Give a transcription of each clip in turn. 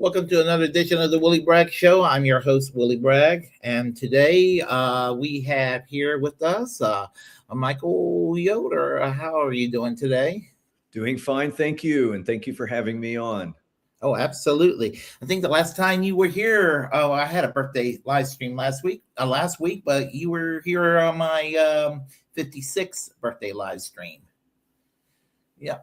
Welcome to another edition of the Willy Bragg Show. I'm your host, Willy Bragg, and today we have here with us Michael Yoder. How are you doing today? Doing fine, thank you, and thank you for having me on. Oh, absolutely. I think the last time you were here, I had a birthday live stream last week, but you were here on my 56th birthday live stream. Yeah,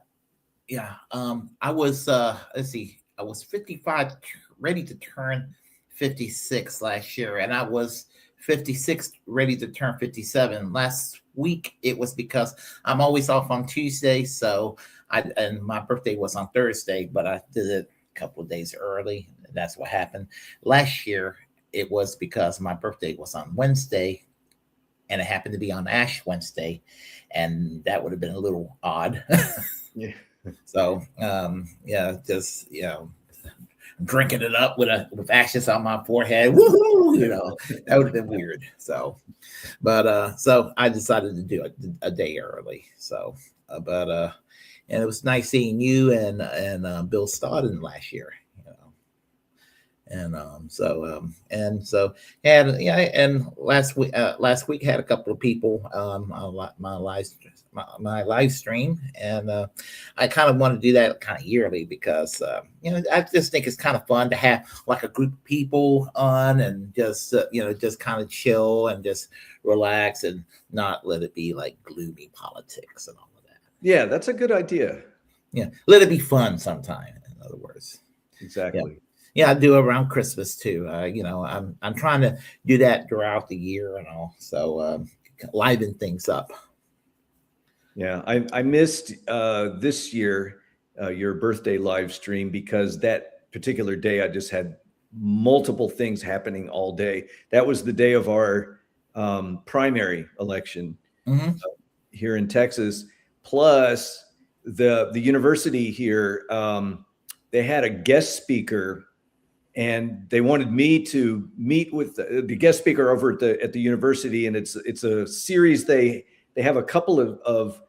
yeah. I was let's see, I was 55, ready to turn 56 last year, and I was 56 ready to turn 57 last week. It was because I'm always off on Tuesday, so and my birthday was on Thursday, but I did it a couple of days early. That's what happened last year. It was because my birthday was on Wednesday, and it happened to be on Ash Wednesday, and that would have been a little odd. Yeah. So yeah, just drinking it up with ashes on my forehead. Woohoo! That would have been weird. So, but so I decided to do it a day early. So, and it was nice seeing you and Bill Stodden last year. And last week had a couple of people my live stream, and I kind of want to do that kind of yearly because I just think it's kind of fun to have like a group of people on and just just kind of chill and just relax and not let it be like gloomy politics and all of that. Yeah, that's a good idea. Yeah, let it be fun sometime. In other words, exactly. Yeah. Yeah, I do around Christmas too. I'm trying to do that throughout the year and all, so liven things up. Yeah, I missed this year your birthday live stream because that particular day I just had multiple things happening all day. That was the day of our primary election here in Texas. Plus, the university here they had a guest speaker. And they wanted me to meet with the guest speaker over at the university, and it's a series. They have a couple of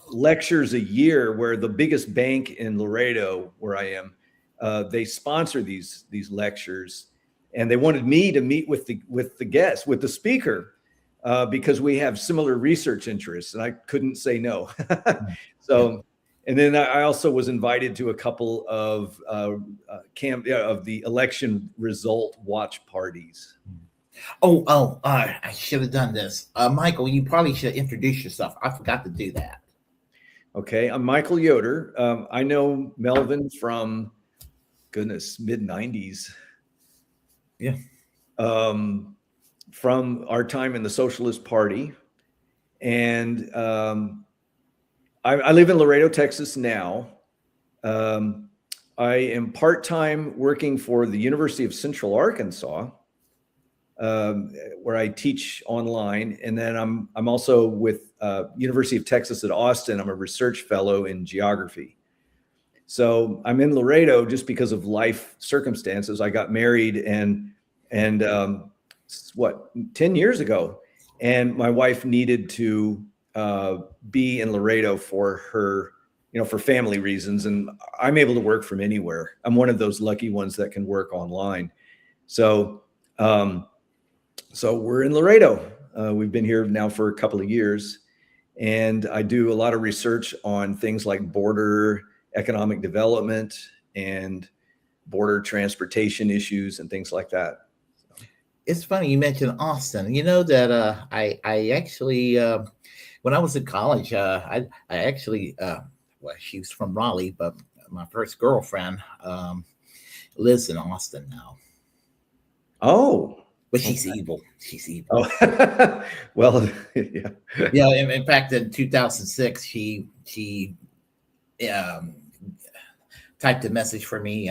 lectures a year where the biggest bank in Laredo, where I am, they sponsor these lectures, and they wanted me to meet with the speaker because we have similar research interests, and I couldn't say no. So. And then I also was invited to a couple of of the election result watch parties. I should have done this. Michael, you probably should introduce yourself. I forgot to do that. Okay, I'm Michael Yoder. I know Melvin from, goodness, mid-90s. Yeah. From our time in the Socialist Party. And I live in Laredo, Texas now. I am part-time working for the University of Central Arkansas, where I teach online, and then I'm also with University of Texas at Austin. I'm a research fellow in geography. So I'm in Laredo just because of life circumstances. I got married and 10 years ago, and my wife needed to be in Laredo for her, for family reasons. And I'm able to work from anywhere. I'm one of those lucky ones that can work online. So we're in Laredo. We've been here now for a couple of years, and I do a lot of research on things like border economic development and border transportation issues and things like that. It's funny you mentioned Austin. You know that I actually when I was in college, I actually she was from Raleigh, but my first girlfriend lives in Austin now. Oh, but she's evil. She's evil. Oh. Well, yeah. Yeah. In fact, in 2006, she typed a message for me.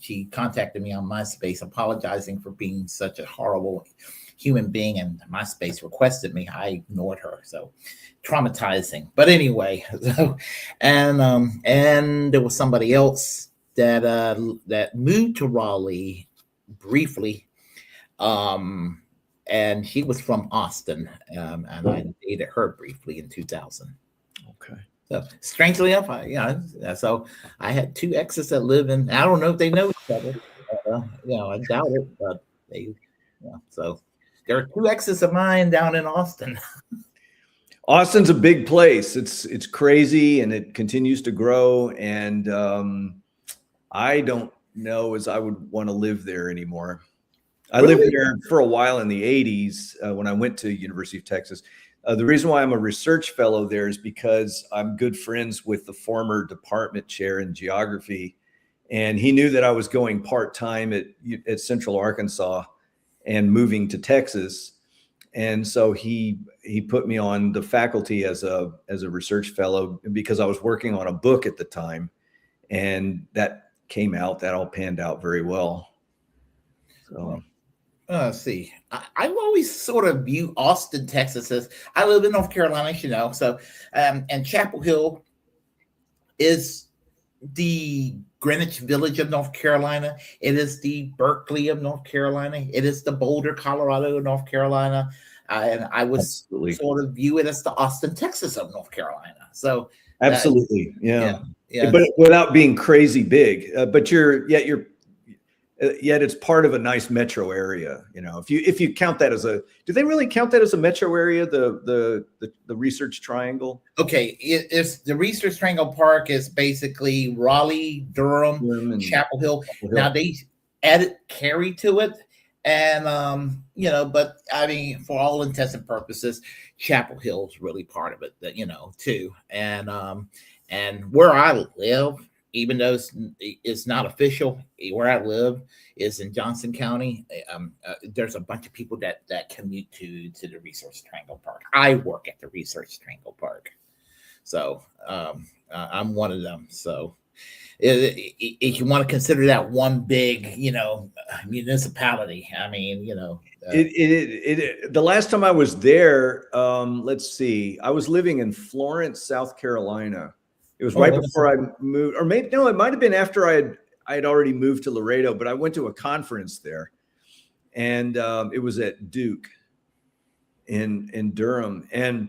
She contacted me on MySpace, apologizing for being such a horrible human being, and MySpace requested me. I ignored her, so traumatizing. But anyway, and there was somebody else that moved to Raleigh briefly, and she was from Austin, and I dated her briefly in 2000. Okay. So strangely enough, so I had two exes that live in. I don't know if they know each other. I doubt it, but so there are two exes of mine down in Austin. Austin's a big place. It's crazy and it continues to grow. And I don't know as I would want to live there anymore. I lived there for a while in the 80s when I went to University of Texas. The reason why I'm a research fellow there is because I'm good friends with the former department chair in geography. And he knew that I was going part-time at Central Arkansas and moving to Texas. And so he put me on the faculty as a research fellow because I was working on a book at the time. And that came out, that all panned out very well. So let's see. I've always sort of viewed Austin, Texas as I live in North Carolina, as you know. So, and Chapel Hill is the Greenwich Village of North Carolina. It is the Berkeley of North Carolina. It is the Boulder, Colorado of North Carolina. And I would sort of view it as the Austin, Texas of North Carolina. So absolutely. Yeah. But without being crazy big, but yet it's part of a nice metro area. If you count that as do they really count that as a metro area? The Research Triangle. Okay, it's the Research Triangle Park is basically Raleigh, Durham, and Chapel Hill. Now they added Cary to it, and but I mean, for all intents and purposes, Chapel Hill is really part of it. Too, and where I live, even though it's not official, where I live is in Johnson County. There's a bunch of people that commute to the Research Triangle Park. I work at the Research Triangle Park, so I'm one of them. So if you want to consider that one big, municipality, I mean, the last time I was there, let's see, I was living in Florence, South Carolina. It was right before I moved, or maybe no, it might have been after I had already moved to Laredo. But I went to a conference there, and it was at Duke in Durham, and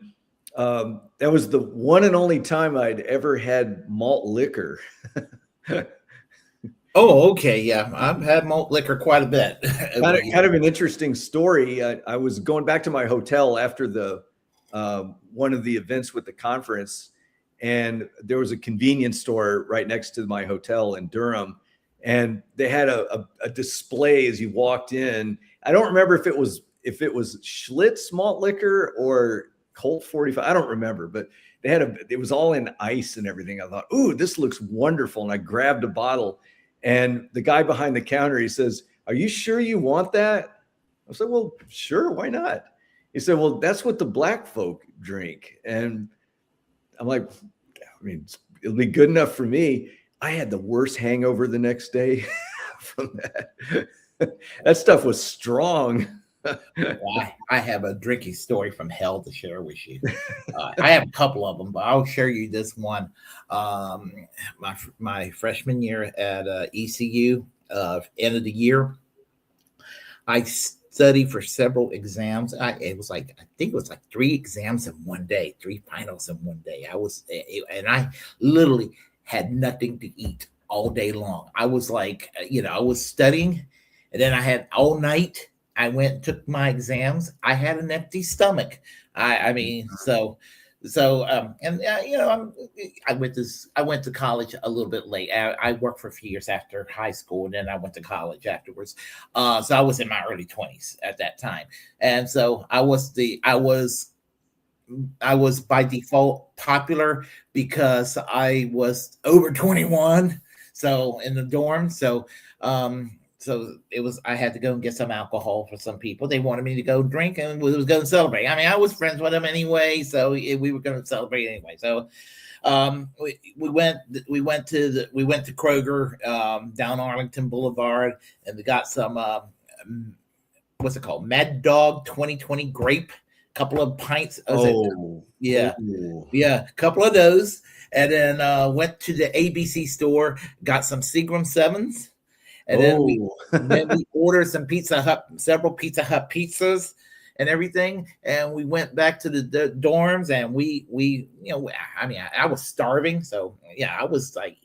that was the one and only time I'd ever had malt liquor. Oh, okay, yeah, I've had malt liquor quite a bit. kind of an interesting story. I was going back to my hotel after the one of the events with the conference. And there was a convenience store right next to my hotel in Durham. And they had a display as you walked in. I don't remember if it was Schlitz malt liquor or Colt 45. I don't remember, but they had it was all in ice and everything. I thought, ooh, this looks wonderful. And I grabbed a bottle. And the guy behind the counter, he says, "Are you sure you want that?" I said, "Well, sure, why not?" He said, "Well, that's what the black folk drink." And I'm like, I mean, it'll be good enough for me. I had the worst hangover the next day from that. That stuff was strong. I have a drinking story from hell to share with you. I have a couple of them, but I'll share you this one. My freshman year at ECU, end of the year, I studied for several exams. I think it was like 3 exams in one day, 3 finals in one day. And I literally had nothing to eat all day long. I was like, I was studying, and then I had all night. I went and took my exams. I had an empty stomach. I went to college a little bit late. I worked for a few years after high school, and then I went to college afterwards. So I was in my early 20s at that time, and so I was by default popular because I was over 21. So in the dorm, so it was, I had to go and get some alcohol for some people. They wanted me to go drink, and we was going to celebrate. I mean, I was friends with them anyway, so we were going to celebrate anyway. So we went to Kroger down Arlington Boulevard, and we got some what's it called? Mad Dog 2020 grape, couple of pints. Yeah, a couple of those, and then went to the ABC store, got some Seagram 7s. And then we ordered some several Pizza Hut pizzas and everything. And we went back to the dorms, and we I was starving. So yeah, I was like,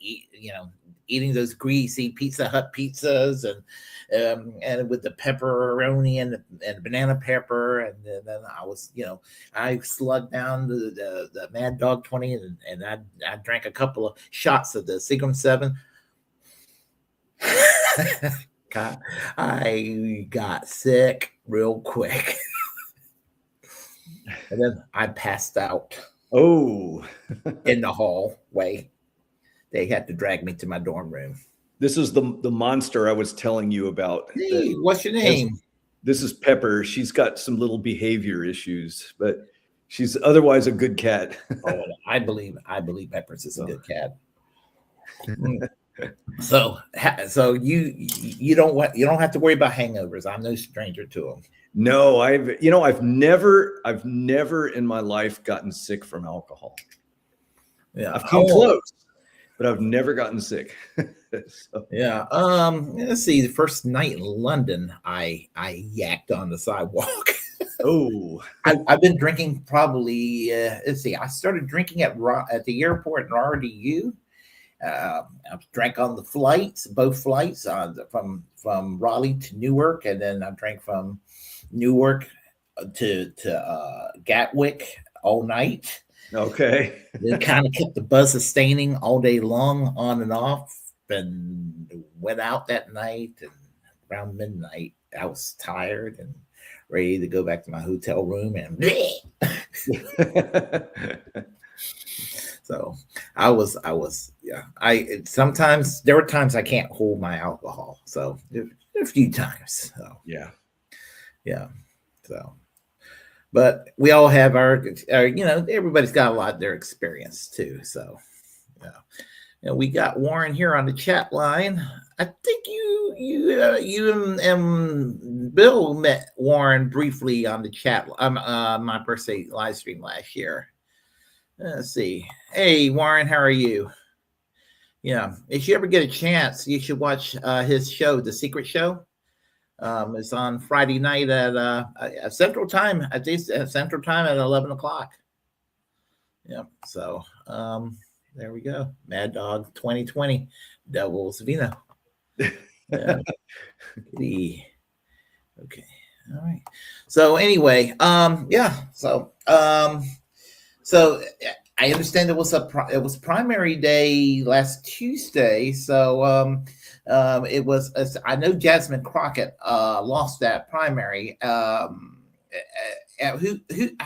eating those greasy Pizza Hut pizzas and with the pepperoni and banana pepper, and then I was, I slugged down the Mad Dog 20, and I drank a couple of shots of the Seagram 7. God, I got sick real quick. And then I passed out. Oh, in the hallway. They had to drag me to my dorm room. This is the monster I was telling you about. Hey, what's your name? This is Pepper. She's got some little behavior issues, but she's otherwise a good cat. Oh, I believe Pepper's is a good cat. So you don't have to worry about hangovers. I'm no stranger to them. No, I've never in my life gotten sick from alcohol. Yeah, I've come close, but I've never gotten sick. So. Yeah. Let's see. The first night in London, I yacked on the sidewalk. Oh, I've been drinking probably. Let's see. I started drinking at the airport in RDU. I drank on the flights, both flights, from Raleigh to Newark, and then I drank from Newark to Gatwick all night. Okay. It kind of kept the buzz sustaining all day long, on and off, and went out that night. And around midnight, I was tired and ready to go back to my hotel room. And so I was, yeah. Sometimes there were times I can't hold my alcohol. So a few times. So yeah. So, but we all have our everybody's got a lot of their experience too. So, we got Warren here on the chat line. I think you and Bill met Warren briefly on the chat. My birthday live stream last year. Let's see. Hey, Warren, how are you? Yeah, if you ever get a chance, you should watch his show, The Secret Show. It's on Friday night at Central Time. At Central Time at 11 o'clock. Yeah. So there we go. Mad Dog 2020, Devil's Vino. Yeah. Okay. All right. So anyway, yeah. So I understand it was primary day last Tuesday. So it was. I know Jasmine Crockett lost that primary. Who I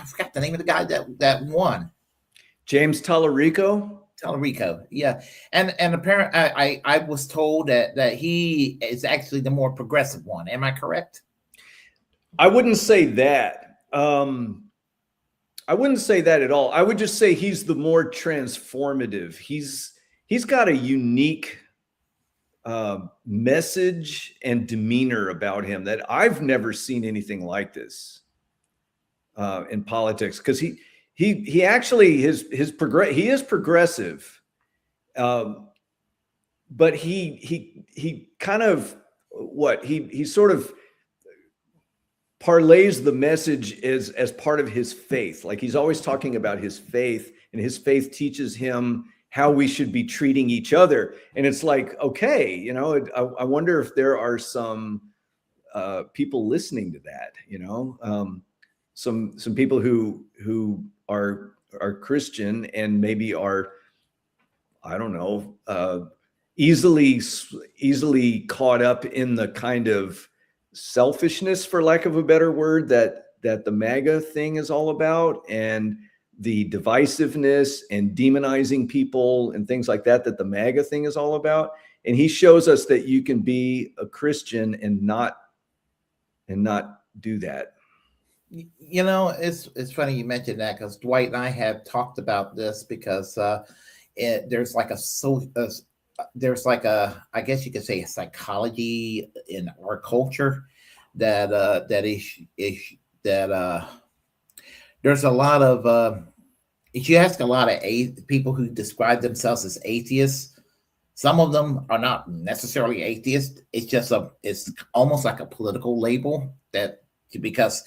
forgot the name of the guy that won. James Tallarico, yeah, and apparently I was told that he is actually the more progressive one. Am I correct? I wouldn't say that. I wouldn't say that at all. I would just say he's the more transformative. He's got a unique message and demeanor about him that I've never seen anything like this in politics, because he actually he is progressive, but he kind of he sort of parlays the message as part of his faith. Like, he's always talking about his faith, and his faith teaches him how we should be treating each other. And it's like, okay, I wonder if there are some people listening to that, some people who are Christian and maybe are, I don't know, easily caught up in the kind of selfishness, for lack of a better word, that the MAGA thing is all about, and the divisiveness and demonizing people and things like that the MAGA thing is all about. And he shows us that you can be a Christian and not do that. It's funny you mentioned that, because Dwight and I have talked about this, because there's like I guess you could say, a psychology in our culture that there's a lot of if you ask a lot of people who describe themselves as atheists, some of them are not necessarily atheists. It's just it's almost like a political label, that because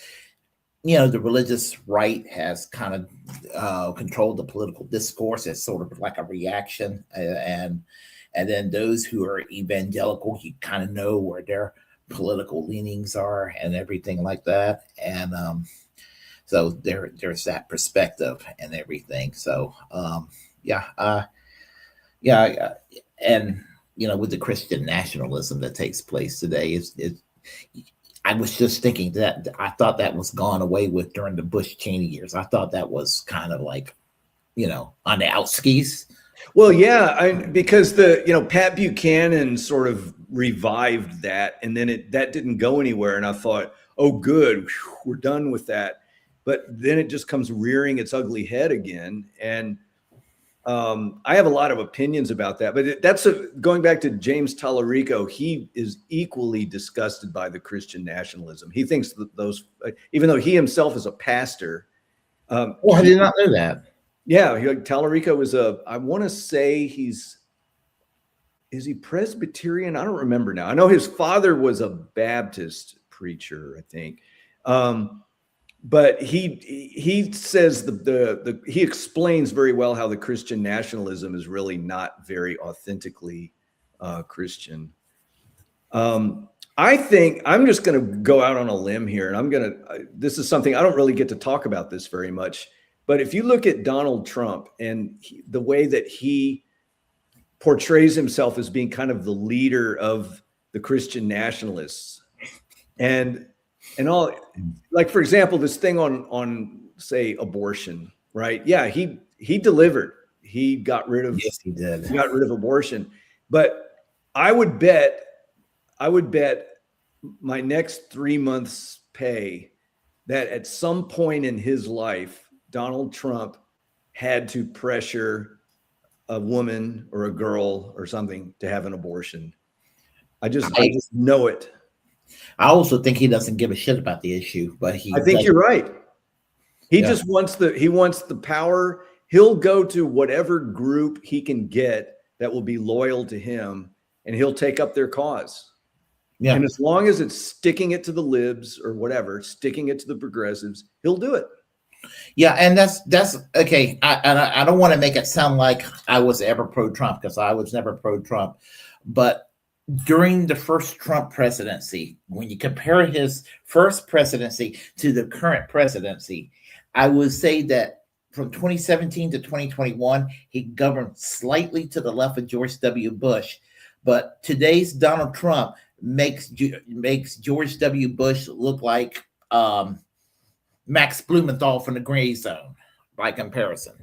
the religious right has kind of controlled the political discourse as sort of like a reaction, and And then those who are evangelical, you kind of know where their political leanings are and everything like that. And so there's that perspective and everything. So yeah, yeah, and with the Christian nationalism that takes place today, I was just thinking that I thought that was gone away with during the Bush Cheney years. I thought that was kind of like, on the outskis. Well, yeah, because Pat Buchanan sort of revived that, and then that didn't go anywhere. And I thought, oh, good, we're done with that. But then it just comes rearing its ugly head again. And I have a lot of opinions about that. But going back to James Tallarico, he is equally disgusted by the Christian nationalism. He thinks that those, even though he himself is a pastor. Well, I did not know that. Yeah, Tallarico is I want to say is he Presbyterian? I don't remember now. I know his father was a Baptist preacher, I think. But he says he explains very well how the Christian nationalism is really not very authentically Christian. I think I'm just going to go out on a limb here, and this is something I don't really get to talk about this very much. But if you look at Donald Trump and the way that he portrays himself as being kind of the leader of the Christian nationalists, and all, like, for example, this thing on say abortion, right? Yeah, he delivered. He got rid of. Yes, he did. He got rid of abortion. But I would bet my next 3 months' pay that at some point in his life, Donald Trump had to pressure a woman or a girl or something to have an abortion. I just know it. I also think he doesn't give a shit about the issue, but I think you're right. He just wants the power. He'll go to whatever group he can get that will be loyal to him, and he'll take up their cause. Yeah. And as long as it's sticking it to the libs or whatever, sticking it to the progressives, he'll do it. Yeah, and that's okay. I don't want to make it sound like I was ever pro-Trump, because I was never pro-Trump. But during the first Trump presidency, when you compare his first presidency to the current presidency, I would say that from 2017 to 2021, he governed slightly to the left of George W. Bush. But today's Donald Trump makes George W. Bush look like Max Blumenthal from the gray zone by comparison.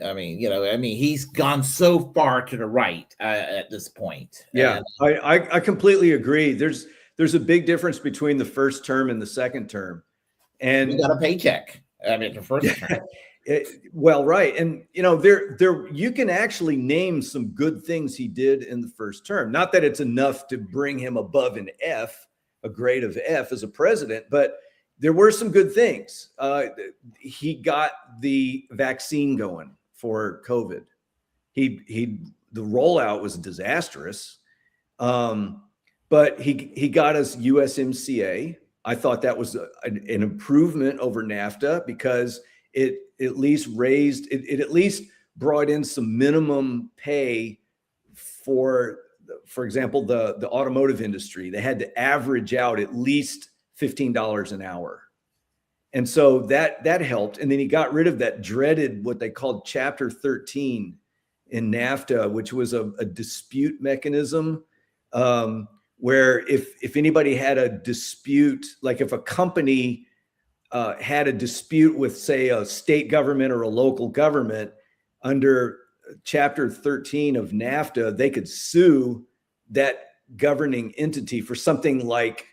I mean, he's gone so far to the right at this point. Yeah, and I completely agree. There's a big difference between the first term and the second term. And you got a paycheck. I mean, the first term. Well, right. And, there you can actually name some good things he did in the first term. Not that it's enough to bring him above an F, a grade of F as a president, but there were some good things. He got the vaccine going for COVID. The rollout was disastrous, but he got us USMCA. I thought that was an improvement over NAFTA, because it at least at least brought in some minimum pay for example, the automotive industry. They had to average out at least $15 an hour. And so that helped. And then he got rid of that dreaded, what they called Chapter 13 in NAFTA, which was a dispute mechanism, where if anybody had a dispute, like if a company had a dispute with, say, a state government or a local government, under Chapter 13 of NAFTA, they could sue that governing entity for something like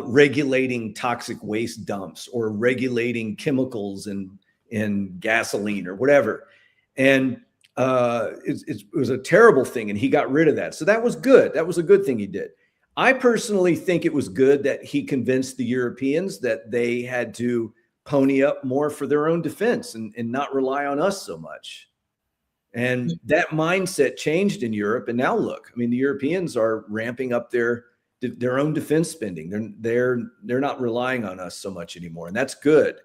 regulating toxic waste dumps or regulating chemicals in gasoline or whatever. And it was a terrible thing, and he got rid of that. So that was good. That was a good thing he did. I personally think it was good that he convinced the Europeans that they had to pony up more for their own defense and not rely on us so much. And that mindset changed in Europe. And now look, I mean, the Europeans are ramping up their own defense spending. They're not relying on us so much anymore, and that's good.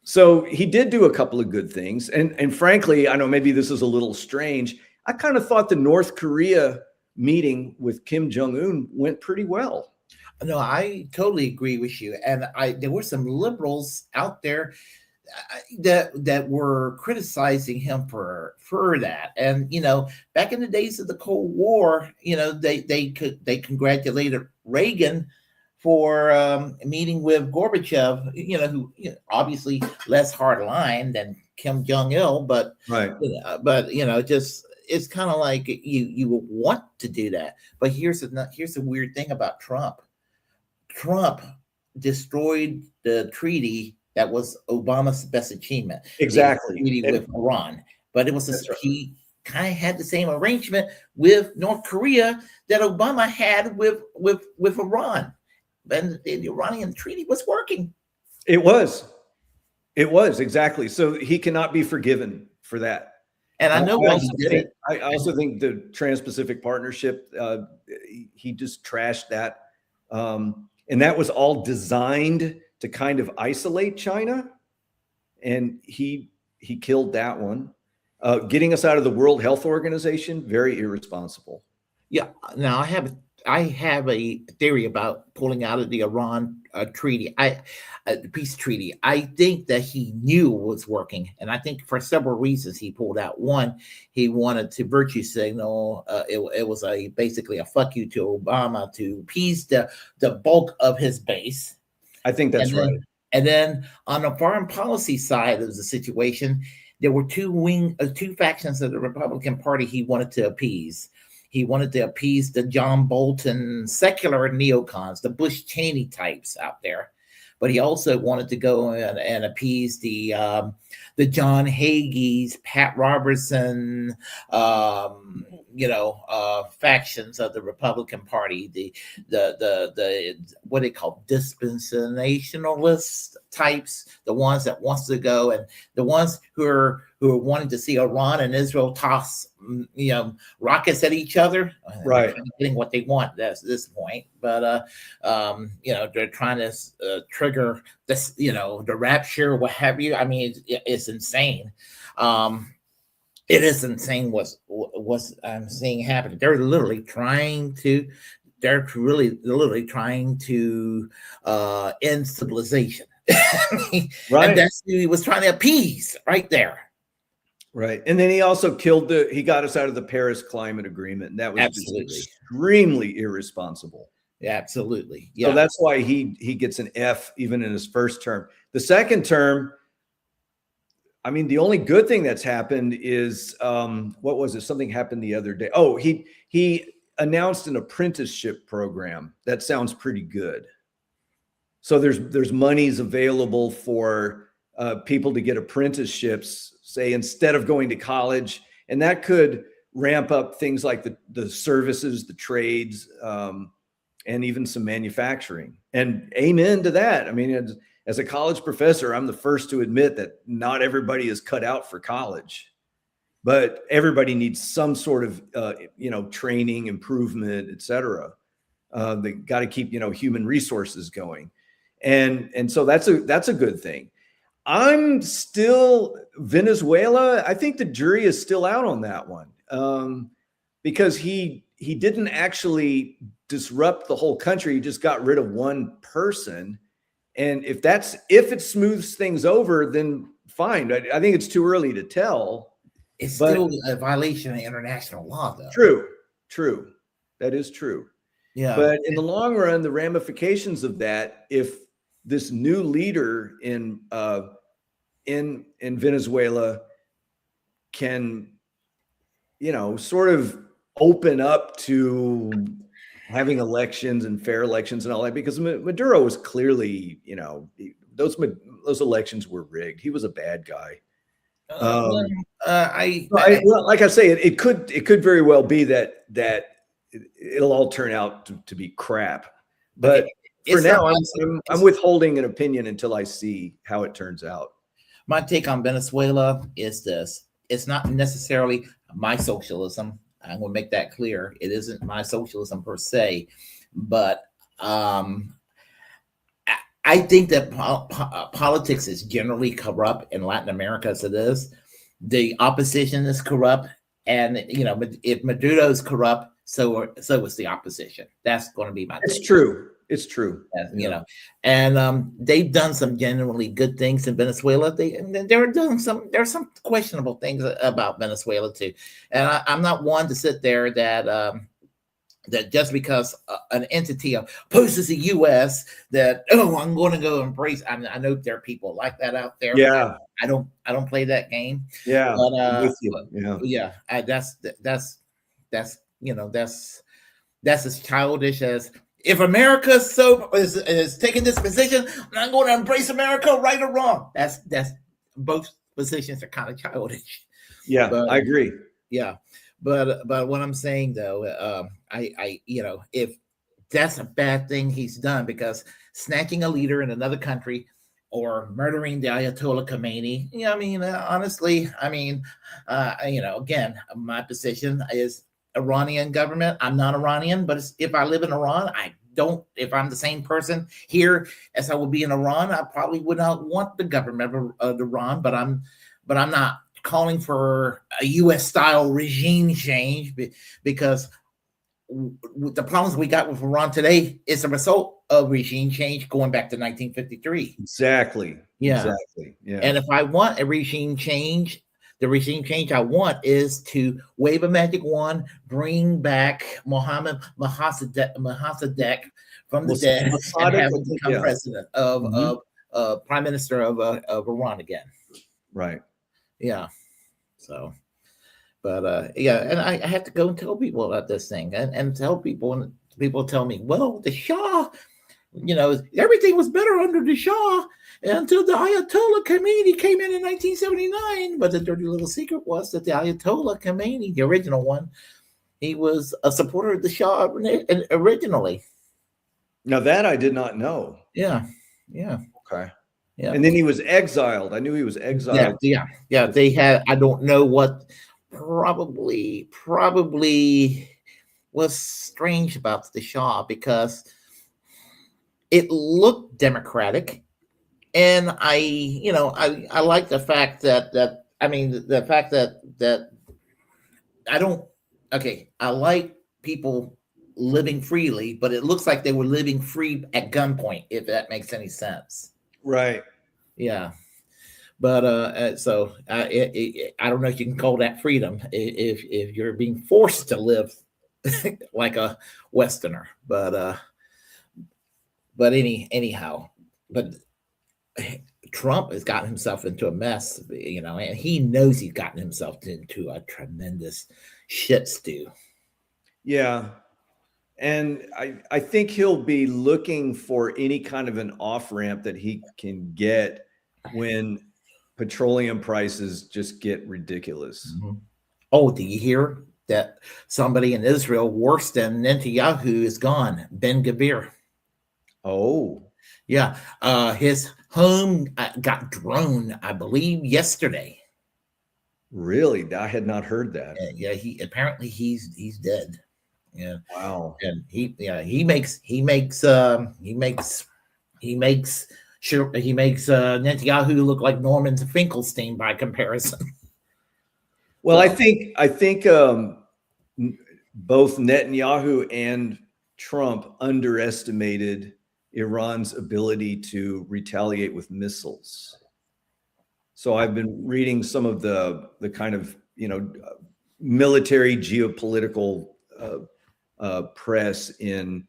So he did do a couple of good things. And frankly, I know maybe this is a little strange. I kind of thought the North Korea meeting with Kim Jong-un went pretty well. No, I totally agree with you. And there were some liberals out there that were criticizing him for that. And back in the days of the Cold War, they congratulated Reagan for meeting with Gorbachev, who obviously less hard line than Kim Jong Il, but right. Just it's kind of like you would want to do that. But here's the weird thing about Trump. Trump destroyed the treaty that was Obama's best achievement. Exactly. The treaty with Iran. But he kind of had the same arrangement with North Korea that Obama had with Iran. And the Iranian treaty was working. It was exactly. So he cannot be forgiven for that. And I know why he did it. I also think the Trans-Pacific Partnership, he just trashed that. And that was all designed to kind of isolate China. And he killed that one. Getting us out of the World Health Organization, very irresponsible. Yeah. Now I have a theory about pulling out of the Iran treaty, the peace treaty. I think that he knew it was working, and I think for several reasons he pulled out. One, he wanted to virtue signal. It was basically a fuck you to Obama to appease the bulk of his base. I think that's right. And then on the foreign policy side of the situation, there were two factions of the Republican Party he wanted to appease. He wanted to appease the John Bolton secular neocons, the Bush Cheney types out there. But he also wanted to go and appease the John Hagees, Pat Robertson, factions of the Republican Party, the what they call dispensationalist types, the ones that wants to go, and the ones who are wanting to see Iran and Israel toss rockets at each other, right? Getting what they want at this point, but they're trying to trigger this, the rapture, what have you. I mean, it's insane. It is insane what's I'm seeing happen. They're literally trying to end civilization. Right. And that's who he was trying to appease right there. Right. And then he also he got us out of the Paris Climate Agreement. And that was extremely irresponsible. Yeah, absolutely. Yeah. So that's why he gets an F even in his first term. The second term, I mean, the only good thing that's happened is what was it? Something happened the other day. Oh, he announced an apprenticeship program. That sounds pretty good. So there's monies available for people to get apprenticeships, say, instead of going to college, and that could ramp up things like the services, the trades, and even some manufacturing. And amen to that. I mean, as a college professor, I'm the first to admit that not everybody is cut out for college, but everybody needs some sort of, training, improvement, et cetera. They got to keep, human resources going. And so that's a good thing. I'm still Venezuela. I think the jury is still out on that one because he didn't actually disrupt the whole country. He just got rid of one person. And if it smooths things over, then fine. I think it's too early to tell. It's still a violation of international law, though. True. That is true. Yeah. But in the long run, the ramifications of that, if this new leader in Venezuela can, sort of open up to having elections and fair elections and all that, because Maduro was clearly, those elections were rigged. He was a bad guy. Like I say, it could very well be that it'll all turn out to be crap. But for now, I'm withholding an opinion until I see how it turns out. My take on Venezuela is this: it's not necessarily my socialism. I'm going to make that clear. It isn't my socialism per se, but I think that politics is generally corrupt in Latin America as it is. The opposition is corrupt. And if Maduro's corrupt, so is the opposition. That's going to be my It's take. true. It's true. And they've done some genuinely good things in Venezuela. There's some questionable things about Venezuela too. And I'm not one to sit there that just because an entity opposes the U.S. that I'm going to go embrace. I know there are people like that out there. Yeah, I don't play that game. yeah, But I'm with you. That's as childish as if America is taking this position, I'm going to embrace America, right or wrong. That's both positions are kind of childish. Yeah, But, I agree. Yeah, but what I'm saying though, if that's a bad thing he's done, because snatching a leader in another country or murdering the Ayatollah Khomeini, honestly, again, my position is Iranian government. I'm not Iranian, but if I live in Iran, if I'm the same person here as I would be in Iran, I probably would not want the government of Iran, but I'm not calling for a U.S. style regime change, because the problems we got with Iran today is a result of regime change going back to 1953. Exactly. Yeah. Exactly. Yeah. And if I want a regime change, the regime change I want is to wave a magic wand, bring back Mohammed Mossadegh from the dead, and have him become president of prime minister of Iran again. Right. Yeah. So, but and I have to go and tell people about this thing, and tell people, and people tell me, well, the Shah, everything was better under the Shah until the Ayatollah Khomeini came in 1979. But the dirty little secret was that the Ayatollah Khomeini, the original one, he was a supporter of the Shah originally. Now that I did not know. Yeah. Okay. Yeah. And then he was exiled. I knew he was exiled. Yeah. They had, I don't know what, probably was strange about the Shah, because it looked democratic. And I like the fact that I like people living freely, but it looks like they were living free at gunpoint, if that makes any sense. Right. Yeah. But so I don't know if you can call that freedom if you're being forced to live like a Westerner. But anyhow, but Trump has gotten himself into a mess, and he knows he's gotten himself into a tremendous shit stew. Yeah. And I think he'll be looking for any kind of an off ramp that he can get when petroleum prices just get ridiculous. Mm-hmm. Oh, do you hear that somebody in Israel worse than Netanyahu is gone? Ben-Gvir. Oh. Yeah. His home got droned, I believe, yesterday. Really? I had not heard that. Yeah. He's dead. Yeah. Wow. And he makes Netanyahu look like Norman Finkelstein by comparison. Well, I think both Netanyahu and Trump underestimated Iran's ability to retaliate with missiles. So I've been reading some of the kind of military geopolitical press in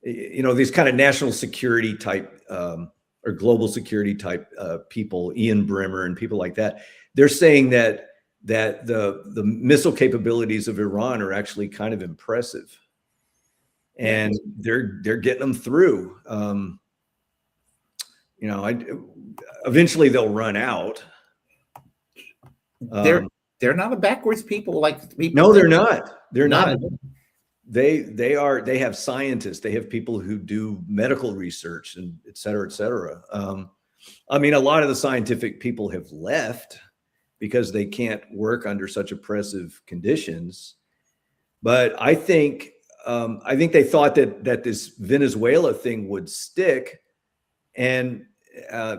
these kind of national security type or global security type people, Ian Bremmer and people like that. They're saying that the missile capabilities of Iran are actually kind of impressive, and they're getting them through. Eventually they'll run out. They're not a backwards people like people. No, they're not. They're not. They have scientists. They have people who do medical research and et cetera, et cetera. I mean, a lot of the scientific people have left because they can't work under such oppressive conditions. But I think they thought that this Venezuela thing would stick, and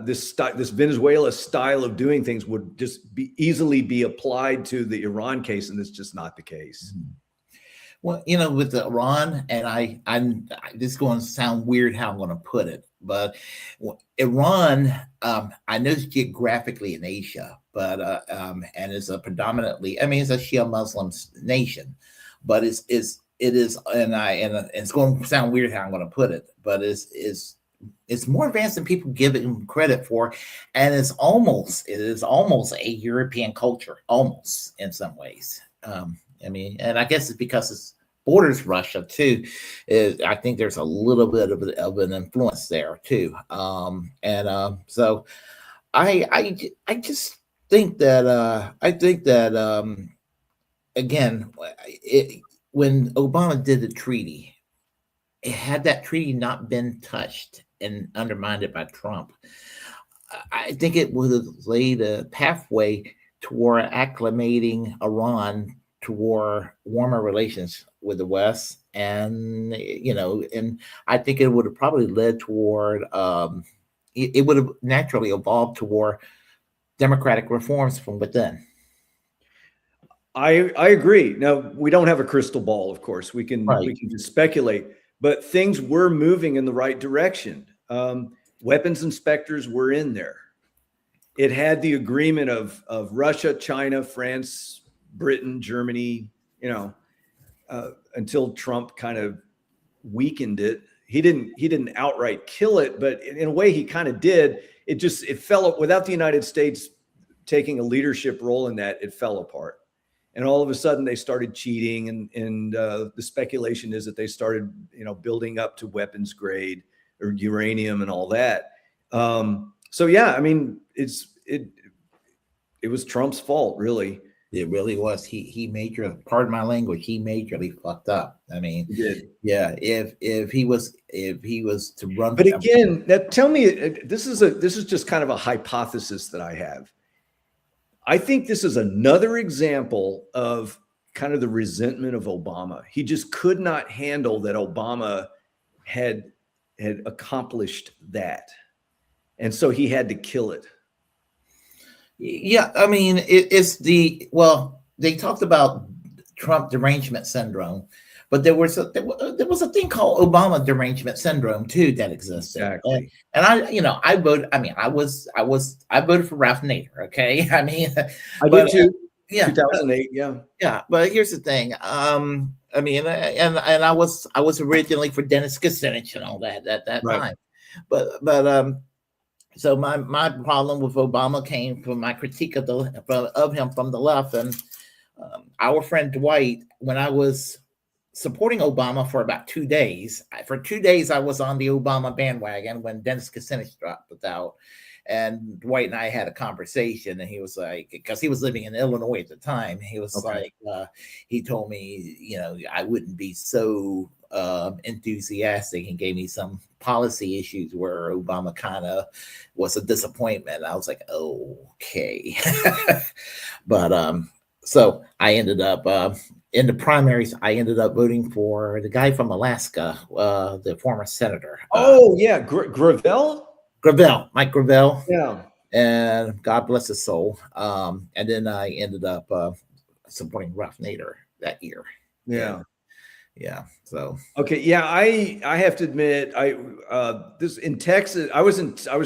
this Venezuela style of doing things would just easily be applied to the Iran case, and it's just not the case. Well, with the Iran, and this is going to sound weird how I'm going to put it, but Iran, I know it's geographically in Asia, but and it's a predominantly, it's a Shia Muslim nation, but it is, and it's going to sound weird how I'm going to put it, but it's more advanced than people give it credit for, and it is almost a European culture, almost in some ways. And I guess it's because it's borders Russia too. I think there's a little bit of an influence there too. So I just think that again, when Obama did the treaty, had that treaty not been touched and undermined by Trump, I think it would have laid a pathway toward acclimating Iran toward warmer relations with the West, and and I think it would have probably led toward it would have naturally evolved toward democratic reforms from within. I agree. Now, we don't have a crystal ball, of course. We can just speculate, but things were moving in the right direction. Weapons inspectors were in there. It had the agreement of Russia, China, France, Britain, Germany, until Trump kind of weakened it. He didn't outright kill it, but in a way he kind of did. It fell without the United States taking a leadership role in that. It fell apart. And all of a sudden they started cheating, and the speculation is that they started, building up to weapons grade or uranium and all that. So yeah, it was Trump's fault, really. It really was. He pardon my language, he majorly fucked up. He did. Yeah. If he was to run, but again, now tell me, this is just kind of a hypothesis that I have. I think this is another example of kind of the resentment of Obama. He just could not handle that Obama had accomplished that, and so he had to kill it. Yeah, they talked about Trump derangement syndrome, but there was a thing called Obama derangement syndrome too that existed. Exactly. And I voted. I voted for Ralph Nader. Okay, I did too. Yeah, 2008. Yeah. Yeah, but here's the thing. And I was originally for Dennis Kucinich and all that at that Right. time, but. So my problem with Obama came from my critique of him from the left, and our friend Dwight. When I was supporting Obama for about 2 days, I was on the Obama bandwagon when Dennis Kucinich dropped out, and Dwight and I had a conversation, and he was like, because he was living in Illinois at the time, he was like, he told me, I wouldn't be so enthusiastic, and gave me some policy issues where Obama kind of was a disappointment. I was like, okay. But so I ended up in the primaries. I ended up voting for the guy from Alaska, the former senator. Gravel, Mike Gravel. Yeah. And God bless his soul. And then I ended up supporting Ralph Nader that year. Yeah. So okay. Yeah. I have to admit, this in Texas, I was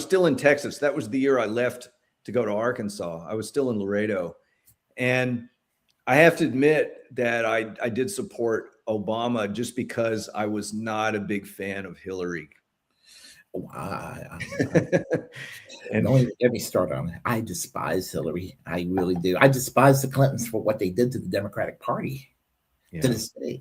still in Texas. That was the year I left to go to Arkansas. I was still in Laredo, and I have to admit that I did support Obama just because I was not a big fan of Hillary. And let me start on it. I despise Hillary. I really do. I despise the Clintons for what they did to the Democratic Party. To this day,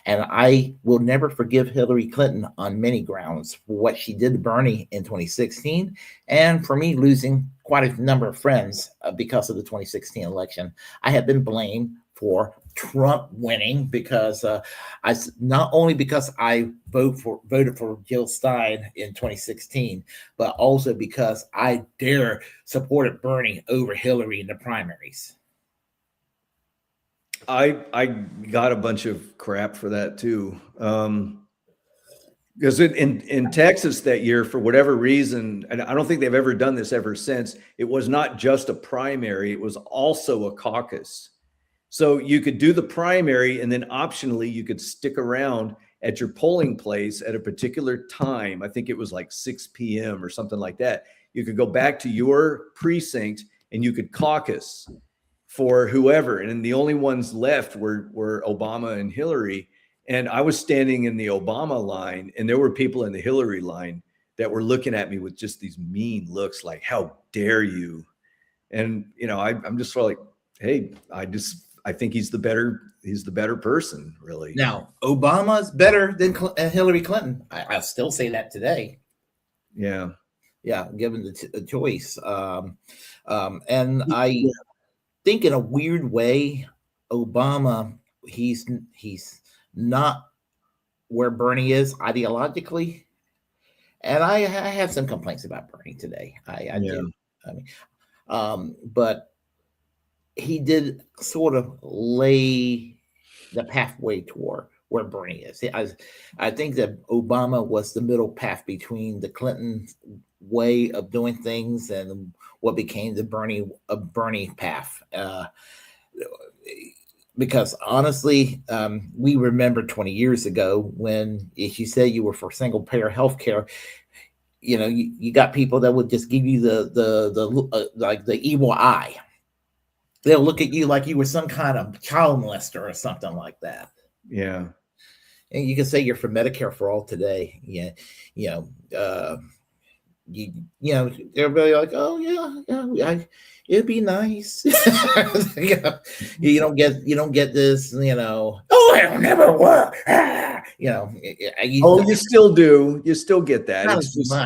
and I will never forgive Hillary Clinton on many grounds for what she did to Bernie in 2016, and for me losing quite a number of friends because of the 2016 election. I have been blamed for Trump winning because not only because I voted for Jill Stein in 2016, but also because I supported Bernie over Hillary in the primaries. I got a bunch of crap for that too. Because in Texas that year, for whatever reason, and I don't think they've ever done this ever since, it was not just a primary, it was also a caucus. So you could do the primary, and then optionally you could stick around at your polling place at a particular time. I think it was like 6 p.m. or something like that. You could go back to your precinct and you could caucus for whoever. And then the only ones left were Obama and Hillary. And I was standing in the Obama line, and there were people in the Hillary line that were looking at me with just these mean looks like, how dare you? And, I'm just sort of like, hey, I think he's the better person, really. Now, Obama's better than Hillary Clinton. I still say that today. Yeah. Yeah, given the choice. And I think in a weird way, Obama, he's not where Bernie is ideologically. And I have some complaints about Bernie today. I do. I mean, but he did sort of lay the pathway toward where Bernie is. I think that Obama was the middle path between the Clinton way of doing things and what became the Bernie path. Because honestly, we remember 20 years ago when, if you say you were for single payer healthcare, you got people that would just give you the like the evil eye. They'll look at you like you were some kind of child molester or something like that. Yeah. And you can say you're for Medicare for all today. Everybody like, oh yeah, it'd be nice. You don't get this, oh, it'll never work. You still do. You still get that.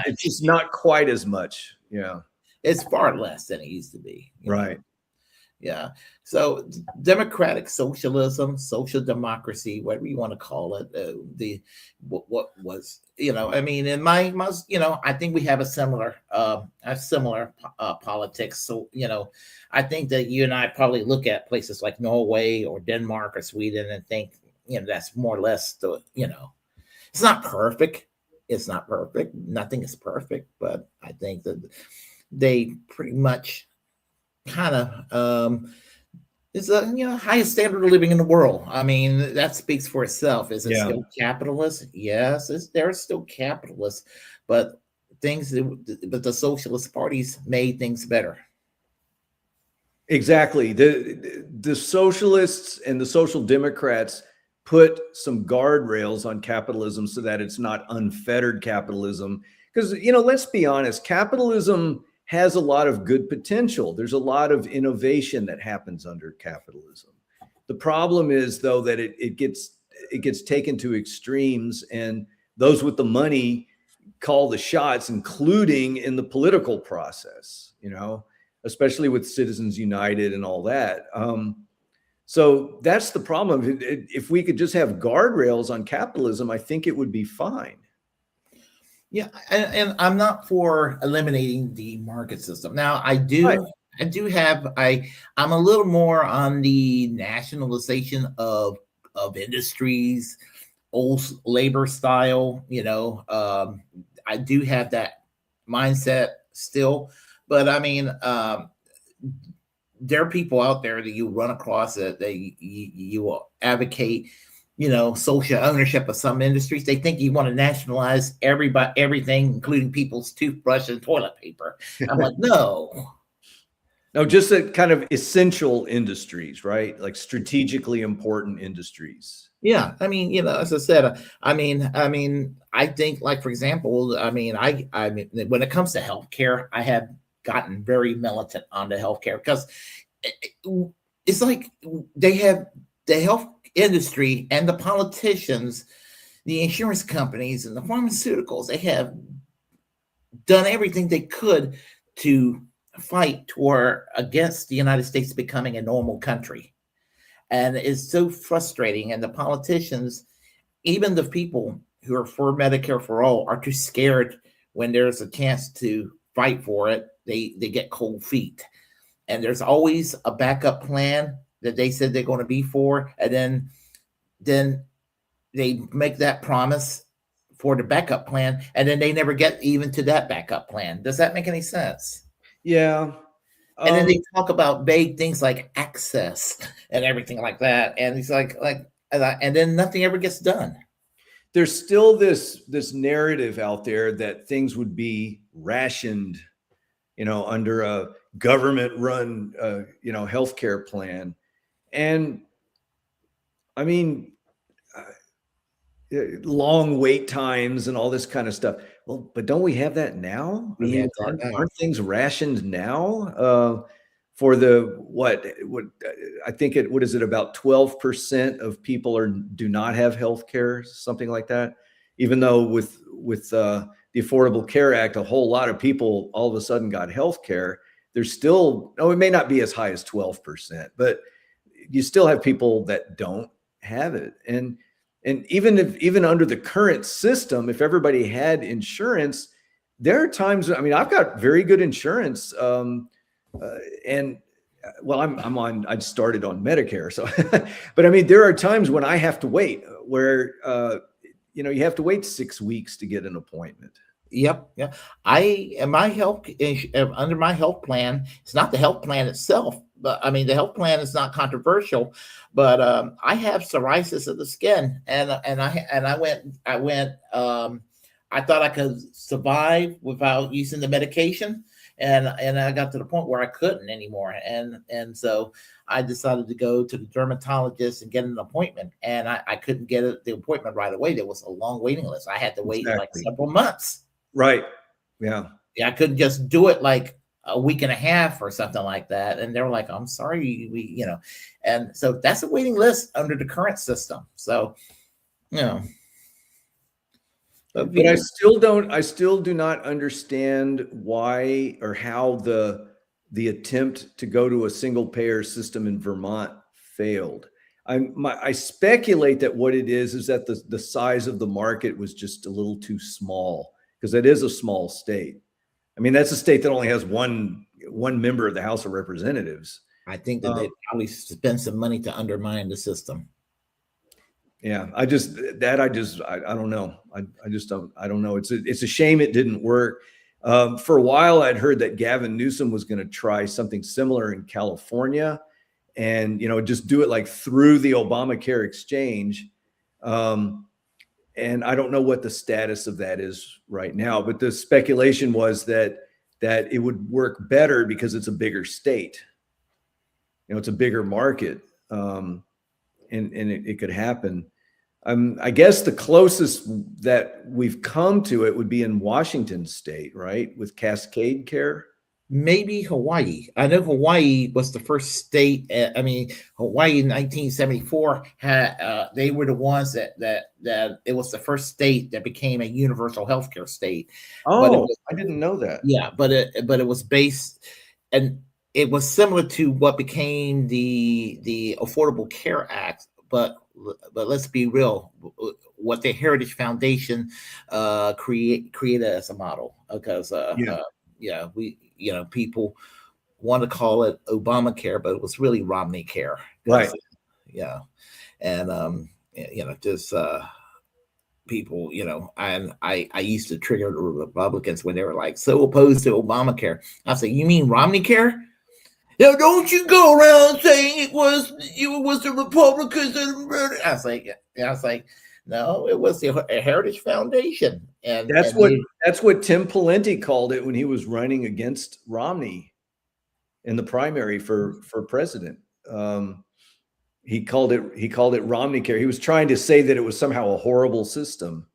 It's just not quite as much. Yeah. It's far less than it used to be. Right. Yeah. So democratic socialism, social democracy, whatever you want to call it, what was, in my I think we have a similar politics. So, I think that you and I probably look at places like Norway or Denmark or Sweden and think, that's more or less it's not perfect. It's not perfect. Nothing is perfect, but I think that they pretty much kind of it's a highest standard of living in the world. I mean, that speaks for itself. Is it still capitalist? Yes, they're still capitalist, but the socialist parties made things better. Exactly. The socialists and the social democrats put some guardrails on capitalism so that it's not unfettered capitalism. Because, let's be honest, capitalism has a lot of good potential. There's a lot of innovation that happens under capitalism. The problem is, though, that it gets taken to extremes, and those with the money call the shots, including in the political process, especially with Citizens United and all that. So that's the problem. If we could just have guardrails on capitalism, I think it would be fine. Yeah, and I'm not for eliminating the market system. Now, I'm a little more on the nationalization of industries, old labor style. I do have that mindset still, but I mean, there are people out there that you run across that you will advocate, social ownership of some industries. They think you want to nationalize everything, including people's toothbrush and toilet paper. I'm like, no, just a kind of essential industries, right? Like strategically important industries. Yeah, I mean, as I said, I think, like, for example, I mean, when it comes to healthcare, I have gotten very militant on the healthcare because it's like they have the health industry and the politicians, the insurance companies and the pharmaceuticals. They have done everything they could to fight against the United States becoming a normal country. And it's so frustrating. And the politicians, even the people who are for Medicare for all, are too scared when there's a chance to fight for it. They get cold feet. And there's always a backup plan that they said they're going to be for. And then they make that promise for the backup plan, and then they never get even to that backup plan. Does that make any sense? Yeah. And then they talk about vague things like access and everything like that, and it's and then nothing ever gets done. There's still this narrative out there that things would be rationed, under a government-run, healthcare plan, and I mean, long wait times and all this kind of stuff. Well, but don't we have that now? I mean, aren't things rationed now? For what I think what is it, about 12% of people do not have health care, something like that. Even though with the Affordable Care Act, a whole lot of people all of a sudden got health care. There's still, it may not be as high as 12%, but you still have people that don't have it. And even under the current system, if everybody had insurance, there are times, I mean, I've got very good insurance. I started on Medicare. So, but I mean, there are times when I have to wait where, you have to wait 6 weeks to get an appointment. Yep. Yeah. Under my health plan, it's not the health plan itself, but I mean, the health plan is not controversial, but I have psoriasis of the skin, and I thought I could survive without using the medication. And I got to the point where I couldn't anymore. And so I decided to go to the dermatologist and get an appointment. And I couldn't get the appointment right away. There was a long waiting list. I had to wait like several months. Right. Yeah. I couldn't just do it like a week and a half or something like that. And they were like, I'm sorry, and so that's a waiting list under the current system. So, But I still do not understand why or how the attempt to go to a single payer system in Vermont failed. I speculate that what it is that the size of the market was just a little too small, because it is a small state. I mean, that's a state that only has one member of the House of Representatives. I think that they probably spend some money to undermine the system. Yeah, I don't know. I don't know. It's a shame it didn't work. For a while, I'd heard that Gavin Newsom was going to try something similar in California, and just do it like through the Obamacare exchange. And I don't know what the status of that is right now, but the speculation was that it would work better because it's a bigger state. It's a bigger market, and it could happen. I guess the closest that we've come to it would be in Washington State, right? With Cascade Care. Maybe Hawaii. I know Hawaii was the first state. Hawaii in 1974 had they were the ones that it was the first state that became a universal healthcare state. Oh, I didn't know that. Yeah, but it was based, and it was similar to what became the Affordable Care Act. But let's be real, what the Heritage Foundation created as a model, because people want to call it Obamacare, but it was really Romney Care, right? Yeah, and just people, and I used to trigger the Republicans when they were like so opposed to Obamacare. I say, you mean Romney Care? Now, don't you go around saying it was the Republicans and murder. I was like, no, it was the Heritage Foundation, and that's what Tim Pawlenty called it when he was running against Romney in the primary for president. He called it Romney Care. He was trying to say that it was somehow a horrible system.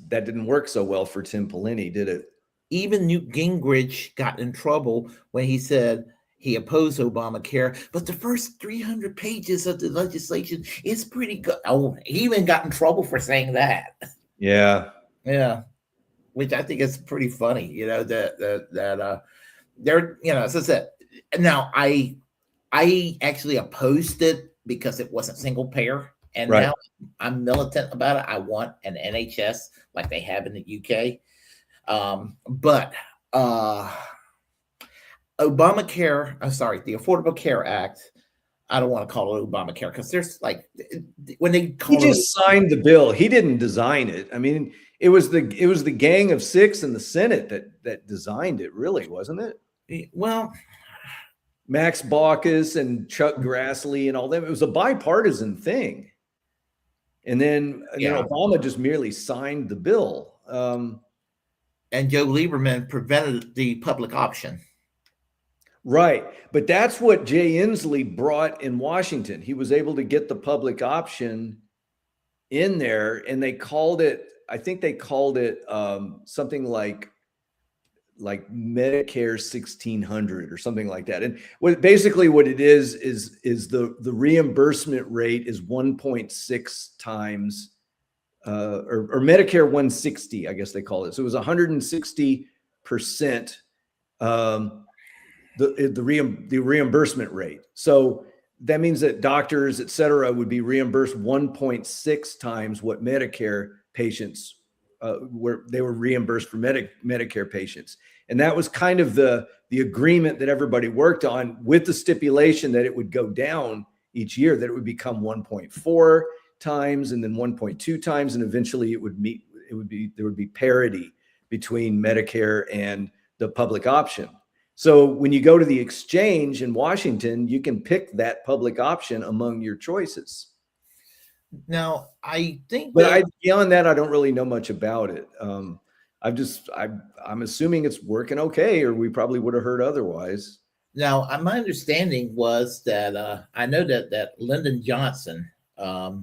That didn't work so well for Tim Pawlenty, did it? Even Newt Gingrich got in trouble when he said he opposed Obamacare, but the first 300 pages of the legislation is pretty good. Oh, he even got in trouble for saying that. Yeah. Yeah. Which I think is pretty funny, that they're, as I said, now I actually opposed it because it wasn't single payer. And right. Now I'm militant about it. I want an NHS like they have in the UK. But Obamacare, the Affordable Care Act, I don't want to call it Obamacare because there's like when they He call it, just signed the bill. He didn't design it. I mean, it was the gang of six in the Senate that designed it, really, wasn't it? well, Max Baucus and Chuck Grassley and all them. It was a bipartisan thing. And then Obama just merely signed the bill. And Joe Lieberman prevented the public option. Right. But that's what Jay Inslee brought in Washington. He was able to get the public option in there, and they called it, I think they called it something like Medicare 1600 or something like that. And what it is the reimbursement rate is 1.6 times or Medicare 160, I guess they call it. So it was 160% the reimbursement rate. So that means that doctors, et cetera, would be reimbursed 1.6 times what Medicare patients were reimbursed for Medicare patients. And that was kind of the agreement that everybody worked on, with the stipulation that it would go down each year, that it would become 1.4 times and then 1.2 times. And eventually there would be parity between Medicare and the public option. So when you go to the exchange in Washington, you can pick that public option among your choices. Now, I think, beyond that, I don't really know much about it. I'm assuming it's working okay, or we probably would have heard otherwise. Now, my understanding was that I know that Lyndon Johnson, for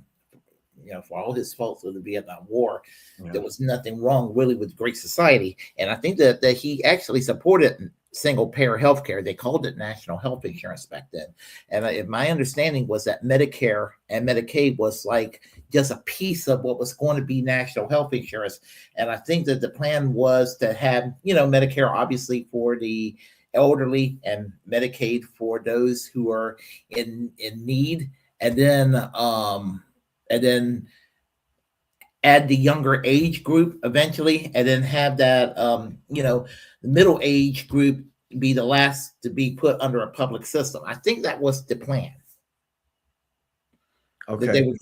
all his faults of the Vietnam War, there was nothing wrong really with Great Society, and I think that he actually supported single payer health care. They called it national health insurance back then. And my understanding was that Medicare and Medicaid was like just a piece of what was going to be national health insurance. And I think that the plan was to have, Medicare obviously for the elderly and Medicaid for those who are in need. And then add the younger age group eventually, and then have that, the middle age group be the last to be put under a public system. I think that was the plan. Okay. That they would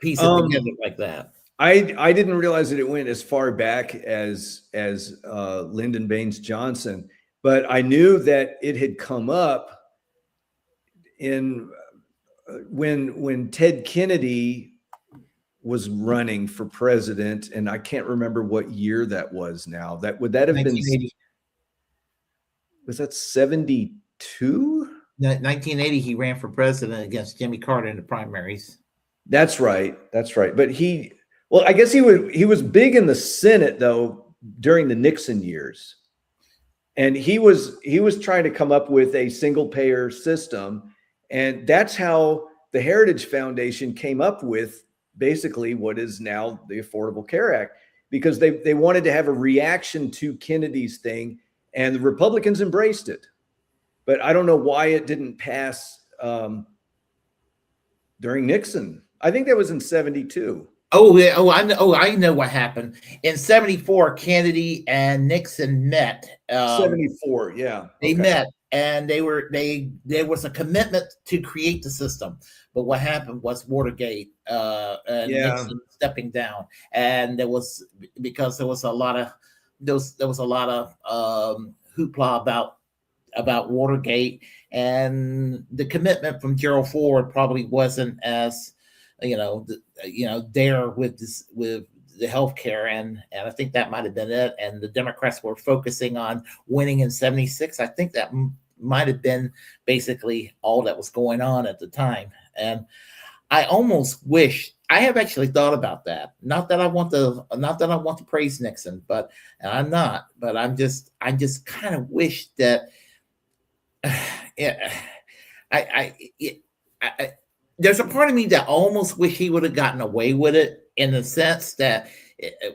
piece it together like that. I didn't realize that it went as far back as Lyndon Baines Johnson, but I knew that it had come up in when Ted Kennedy was running for president, and I can't remember what year that was now. Would that have been, was that 72? 1980, he ran for president against Jimmy Carter in the primaries. That's right. But I guess he was big in the Senate though during the Nixon years. And he was trying to come up with a single payer system. And that's how the Heritage Foundation came up with basically what is now the Affordable Care Act, because they wanted to have a reaction to Kennedy's thing, and the Republicans embraced it. But I don't know why it didn't pass during Nixon. I think that was in 72. Oh, yeah. I know what happened. In 74, Kennedy and Nixon met. 74, yeah. They met, and there was a commitment to create the system. But what happened was Watergate, and Nixon stepping down. And there was a lot of hoopla about Watergate, and the commitment from Gerald Ford probably wasn't as there with the healthcare, and I think that might have been it. And the Democrats were focusing on winning in 76. I think that might have been basically all that was going on at the time. And I almost wish, I have actually thought about that. Not that I want to praise Nixon, but I'm not. But I'm just kind of wish that. There's a part of me that almost wish he would have gotten away with it, in the sense that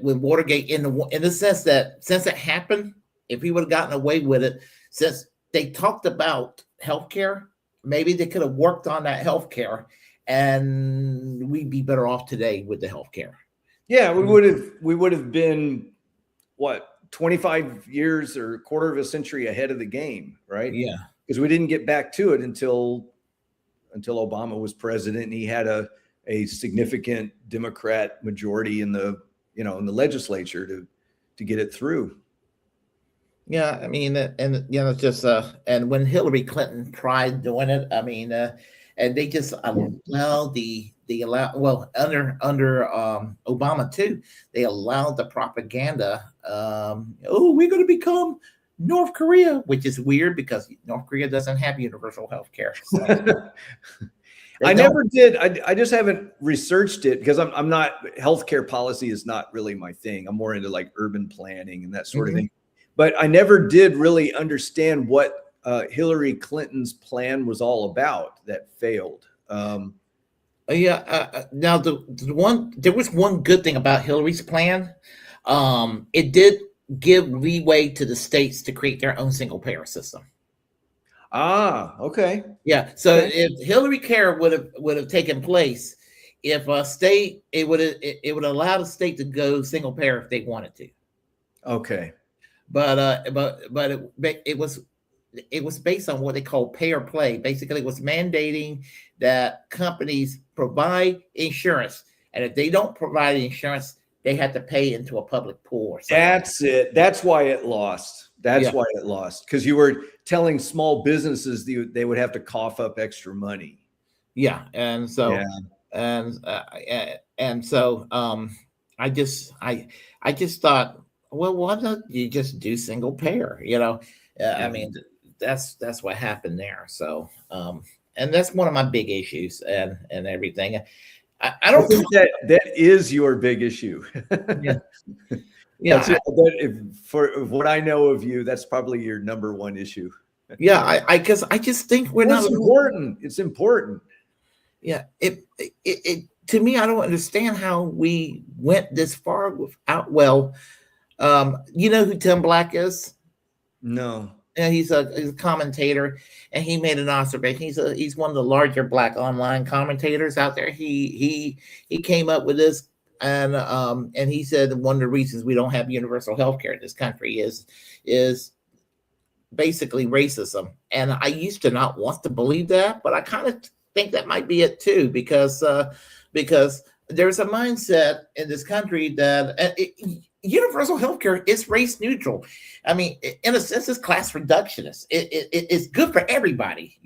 with Watergate, in the sense that since it happened, if he would have gotten away with it, since they talked about healthcare, maybe they could have worked on that healthcare, and we'd be better off today with the healthcare. Yeah, we would have been 25 years or a quarter of a century ahead of the game, right? Yeah, because we didn't get back to it until until Obama was president, and he had a significant Democrat majority in the legislature to get it through. Yeah, I mean, and it's just and when Hillary Clinton tried doing it, I mean, and they just allowed under Obama too, they allowed the propaganda. Oh, we're going to become North Korea, which is weird because North Korea doesn't have universal health care. So I never did. I just haven't researched it because I'm not, healthcare policy is not really my thing. I'm more into like urban planning and that sort of thing. But I never did really understand what Hillary Clinton's plan was all about that failed. Now there was one good thing about Hillary's plan. It did give leeway to the states to create their own single payer system. Ah, okay. Yeah. So if Hillary Care would have taken place, if a state it would allow the state to go single payer if they wanted to. Okay. But it was based on what they call pay or play. Basically, it was mandating that companies provide insurance, and if they don't provide insurance, they had to pay into a public pool. That's it. That's why it lost. Why it lost, because you were telling small businesses they would have to cough up extra money. Yeah, and so I just thought, well, why don't you just do single payer? I mean, that's what happened there. So, and that's one of my big issues and everything. I don't think that is your big issue. Yeah. For what I know of you, that's probably your number one issue. Yeah, because I just think it's important. It's important. Yeah, it to me, I don't understand how we went this far without. Well, you know who Tim Black is? No. Yeah, he's a commentator, and he made an observation. He's one of the larger Black online commentators out there. He came up with this, and he said one of the reasons we don't have universal health care in this country is basically racism. And I used to not want to believe that, but I kind of think that might be it too, because there's a mindset in this country that universal healthcare is race neutral. I mean, in a sense, it's class reductionist. It's good for everybody,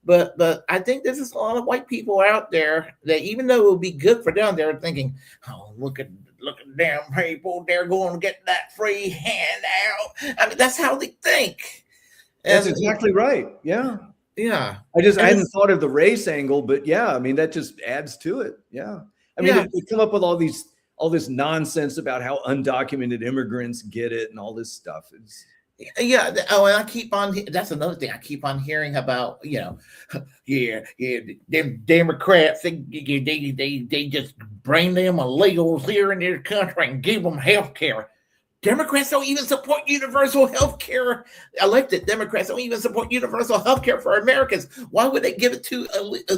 But I think there's just a lot of white people out there that, even though it would be good for them, they're thinking, "Oh, look at damn people! They're going to get that free handout." I mean, that's how they think. That's exactly right. Yeah. Yeah. I hadn't thought of the race angle, but yeah, I mean, that just adds to it. Yeah. I mean, they come up with all this nonsense about how undocumented immigrants get it and all this stuff. Yeah. Oh, and I keep on. That's another thing I keep on hearing about. Them Democrats, they just bring them illegals here in their country and give them health care. Democrats don't even support universal health care. Elected Democrats don't even support universal health care for Americans. Why would they give it to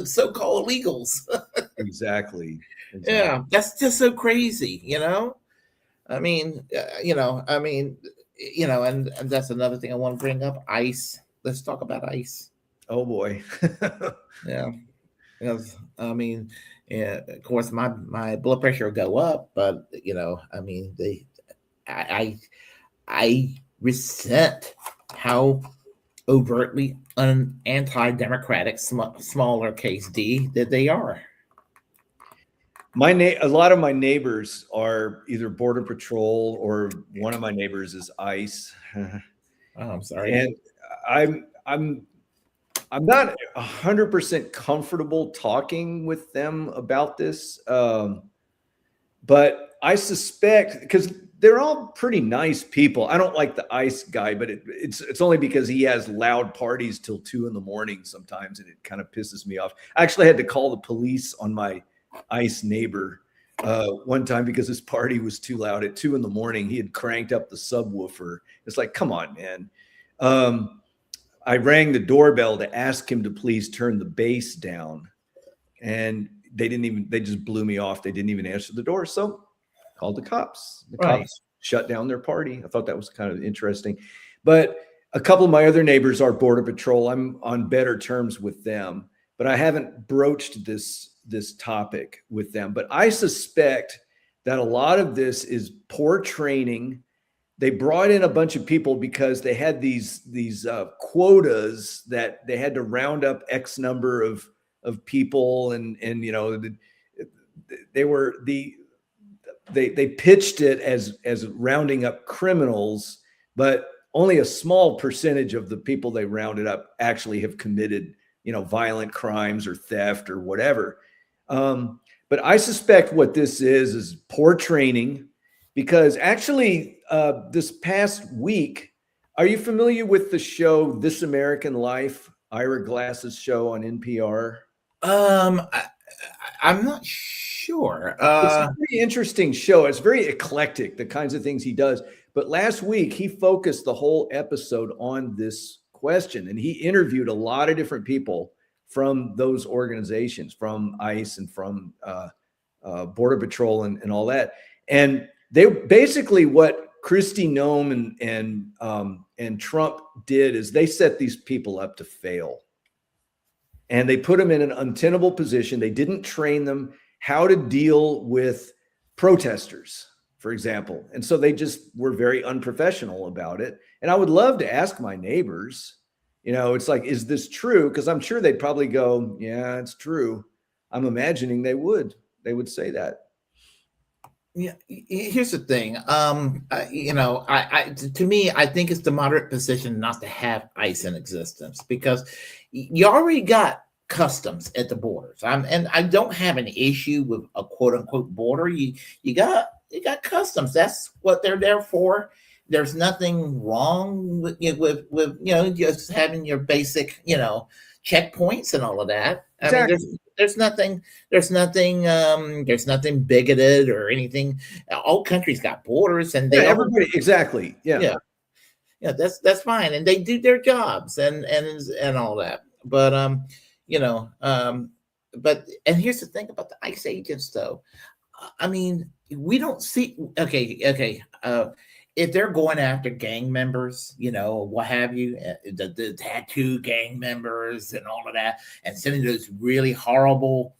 so-called illegals? Exactly. Yeah, that's just so crazy, I mean, and that's another thing I want to bring up. ICE. Let's talk about ICE. Oh boy. Yeah. Because I mean, of course my blood pressure will go up, but I mean, I resent how overtly anti-democratic, smaller case D that they are. A lot of my neighbors are either Border Patrol, or one of my neighbors is ICE. Oh, I'm sorry. And I'm not 100% comfortable talking with them about this, but I suspect, because they're all pretty nice people. I don't like the ICE guy, but it's only because he has loud parties till 2 a.m. sometimes, and it kind of pisses me off. I actually had to call the police on my ICE neighbor one time because his party was too loud at 2 a.m. He had cranked up the subwoofer. It's like, come on, man. I rang the doorbell to ask him to please turn the bass down, and they just blew me off. They didn't even answer the door. So called the cops. The cops shut down their party. I thought that was kind of interesting. But a couple of my other neighbors are Border Patrol. I'm on better terms with them. but I haven't broached this topic with them. But I suspect that a lot of this is poor training. They brought in a bunch of people because they had these quotas that they had to round up X number of people, and you know, they pitched it as rounding up criminals, but only a small percentage of the people they rounded up actually have committed, you know, violent crimes or theft or whatever. But I suspect what this is poor training, because actually this past week, are you familiar with the show This American Life, Ira Glass's show on NPR? I'm not sure. It's a pretty interesting show. It's very eclectic, the kinds of things he does. But last week, he focused the whole episode on this question, and he interviewed a lot of different people from those organizations, from ICE and from Border Patrol and all that. And they basically, what Kristi Noem and Trump did is they set these people up to fail. And they put them in an untenable position. They didn't train them how to deal with protesters, for example. And so they just were very unprofessional about it. And I would love to ask my neighbors, you know, it's like, is this true? Because I'm sure they'd probably go, yeah, it's true. I'm imagining they would say that. Yeah, here's the thing. You know, to me, I think it's the moderate position not to have ICE in existence, because you already got customs at the borders. And I don't have an issue with a quote unquote border. You got customs. That's what they're there for. There's nothing wrong with you know, just having your basic, you know, checkpoints and all of that. Exactly. I mean, there's nothing bigoted or anything. All countries got borders, and they everybody exactly. Yeah. That's fine, and they do their jobs and all that. But you know, but and here's the thing about the ICE agents, though. I mean, we don't see. Okay. If they're going after gang members, you know, what have you, the tattoo gang members and all of that, and sending those really horrible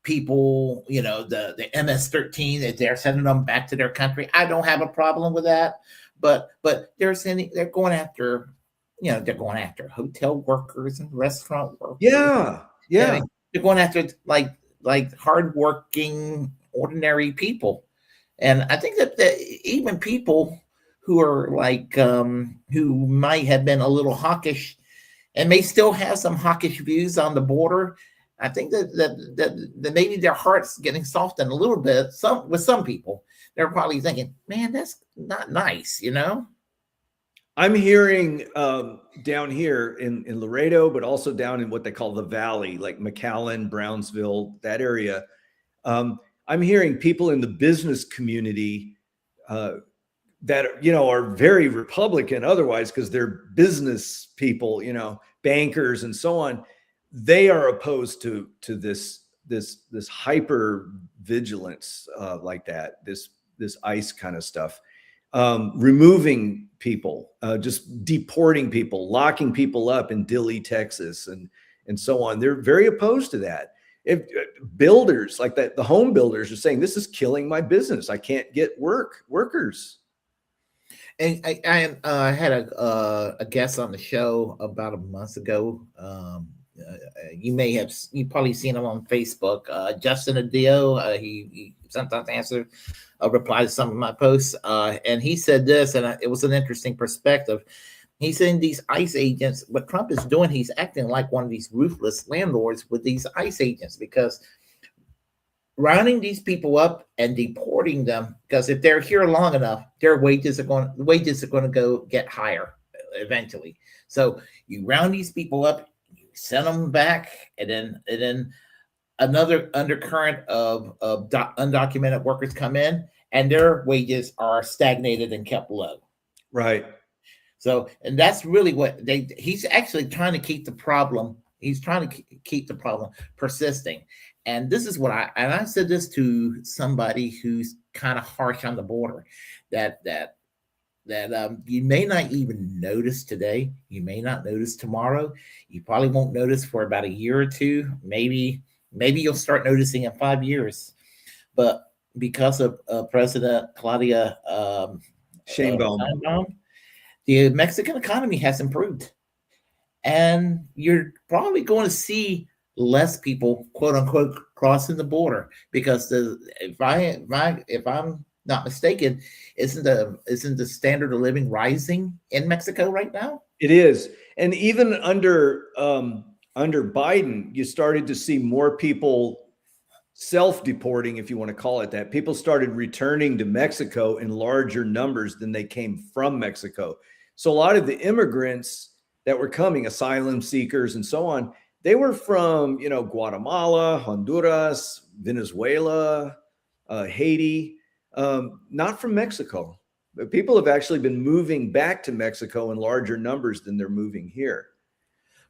people, you know, the MS-13, that they're sending them back to their country, I don't have a problem with that. But they're going after, you know, they're going after hotel workers and restaurant workers. Yeah. I mean, they're going after like hardworking, ordinary people. And I think that even people who are like who might have been a little hawkish and may still have some hawkish views on the border, I think that maybe their heart's getting softened a little bit. With some people, they're probably thinking, "Man, that's not nice," you know. I'm hearing down here in Laredo, but also down in what they call the Valley, like McAllen, Brownsville, that area. I'm hearing people in the business community that, you know, are very Republican otherwise, because they're business people, you know, bankers and so on. They are opposed to this hyper vigilance like that, this ICE kind of stuff, removing people, just deporting people, locking people up in Dilley, Texas, and so on. They're very opposed to that. If builders like that, the home builders are saying, this is killing my business. I can't get workers. And I had a guest on the show about a month ago. You probably seen him on Facebook. Justin Adio. He sometimes answers a reply to some of my posts. And he said this, and it was an interesting perspective. He's saying these ICE agents, what Trump is doing, he's acting like one of these ruthless landlords with these ICE agents, because rounding these people up and deporting them, because if they're here long enough, their wages are going to go get higher eventually. So you round these people up, you send them back, and then another undercurrent of undocumented workers come in, and their wages are stagnated and kept low. Right. So, and that's really what he's actually trying to keep the problem. He's trying to keep the problem persisting. And this is what I said this to somebody who's kind of harsh on the border, that that you may not even notice today. You may not notice tomorrow. You probably won't notice for about a year or two. Maybe you'll start noticing in 5 years. But because of President Claudia Sheinbaum. Sheinbaum, the Mexican economy has improved, and you're probably going to see less people, quote unquote, crossing the border because if I'm not mistaken, isn't the standard of living rising in Mexico right now? It is, and even under Biden, you started to see more people self-deporting, if you want to call it that. People started returning to Mexico in larger numbers than they came from Mexico. So a lot of the immigrants that were coming, asylum seekers and so on, they were from, Guatemala, Honduras, Venezuela, Haiti, not from Mexico. But people have actually been moving back to Mexico in larger numbers than they're moving here.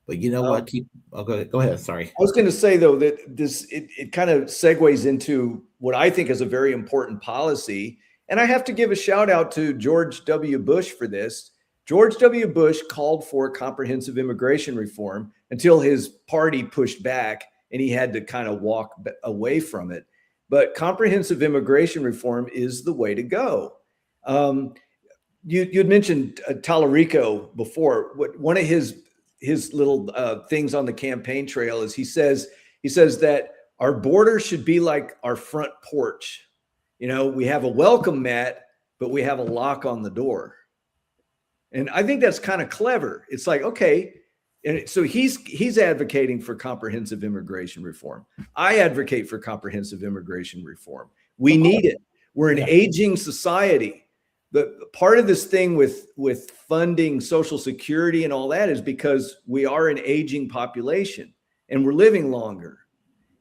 But you know what? Go ahead. Sorry. I was going to say, though, that it kind of segues into what I think is a very important policy. And I have to give a shout out to George W. Bush for this. George W. Bush called for comprehensive immigration reform until his party pushed back and he had to kind of walk away from it. But comprehensive immigration reform is the way to go. You had mentioned Tallarico before. One of his little things on the campaign trail is he says that our border should be like our front porch. We have a welcome mat, but we have a lock on the door. And I think that's kind of clever. It's like, okay. And so he's advocating for comprehensive immigration reform. I advocate for comprehensive immigration reform. We need it. We're an aging society. The part of this thing with funding Social Security and all that is because we are an aging population and we're living longer.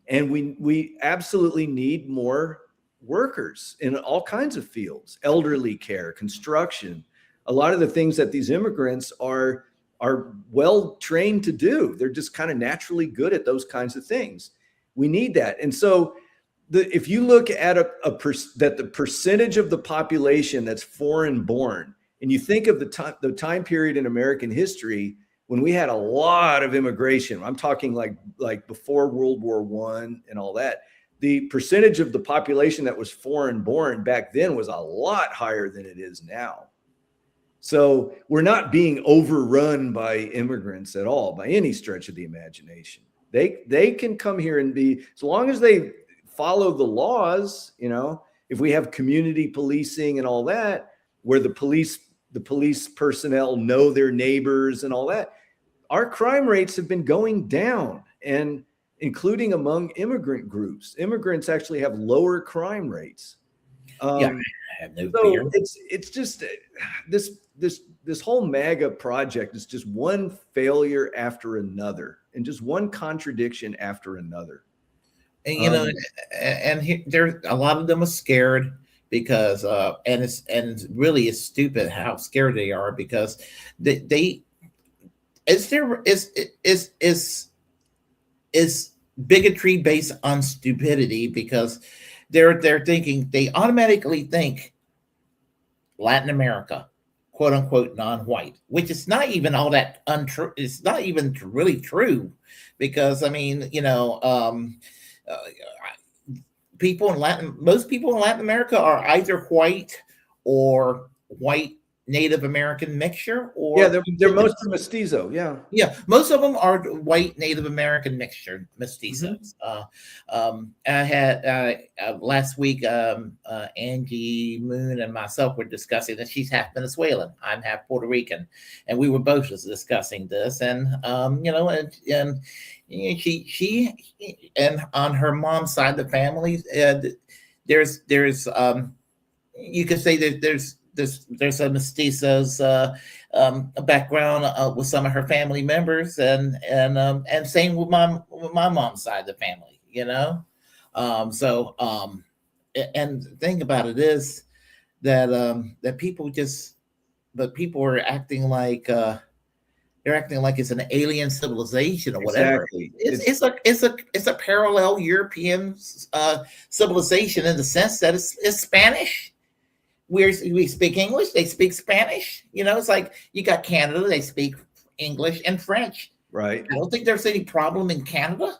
And we absolutely need more workers in all kinds of fields, elderly care, construction, a lot of the things that these immigrants are well trained to do. They're just kind of naturally good at those kinds of things. We need that. And so if you look at that the percentage of the population that's foreign born, and you think of the time period in American history when we had a lot of immigration, I'm talking like before World War I and all that, the percentage of the population that was foreign born back then was a lot higher than it is now. So we're not being overrun by immigrants at all, by any stretch of the imagination. They can come here and be, as long as they follow the laws, if we have community policing and all that, where the police personnel know their neighbors and all that, our crime rates have been going down, and including among immigrant groups. Immigrants actually have lower crime rates. I have no fear. It's just this whole MAGA project is just one failure after another, and just one contradiction after another. And there's a lot of them are scared because it's really is stupid how scared they are because is bigotry based on stupidity because they automatically think Latin America, quote unquote, non-white, which is not even all that untrue. It's not even really true because most people in Latin America are either white or white Native American mixture, or they're mostly mestizo. Most of them are white Native American mestizos. I had last week, Angie Moon and myself were discussing that she's half Venezuelan, I'm half Puerto Rican, and we were both discussing this, and she on her mom's side of the family, there's you could say that there's a mestizos background with some of her family members, and same with my mom's side of the family, and the thing about it is that people are acting like they're acting like it's an alien civilization or whatever. Exactly. It's a parallel European civilization in the sense that it's Spanish. we speak English, they speak Spanish. It's like you got Canada, they speak English and French. Right. I don't think there's any problem in Canada.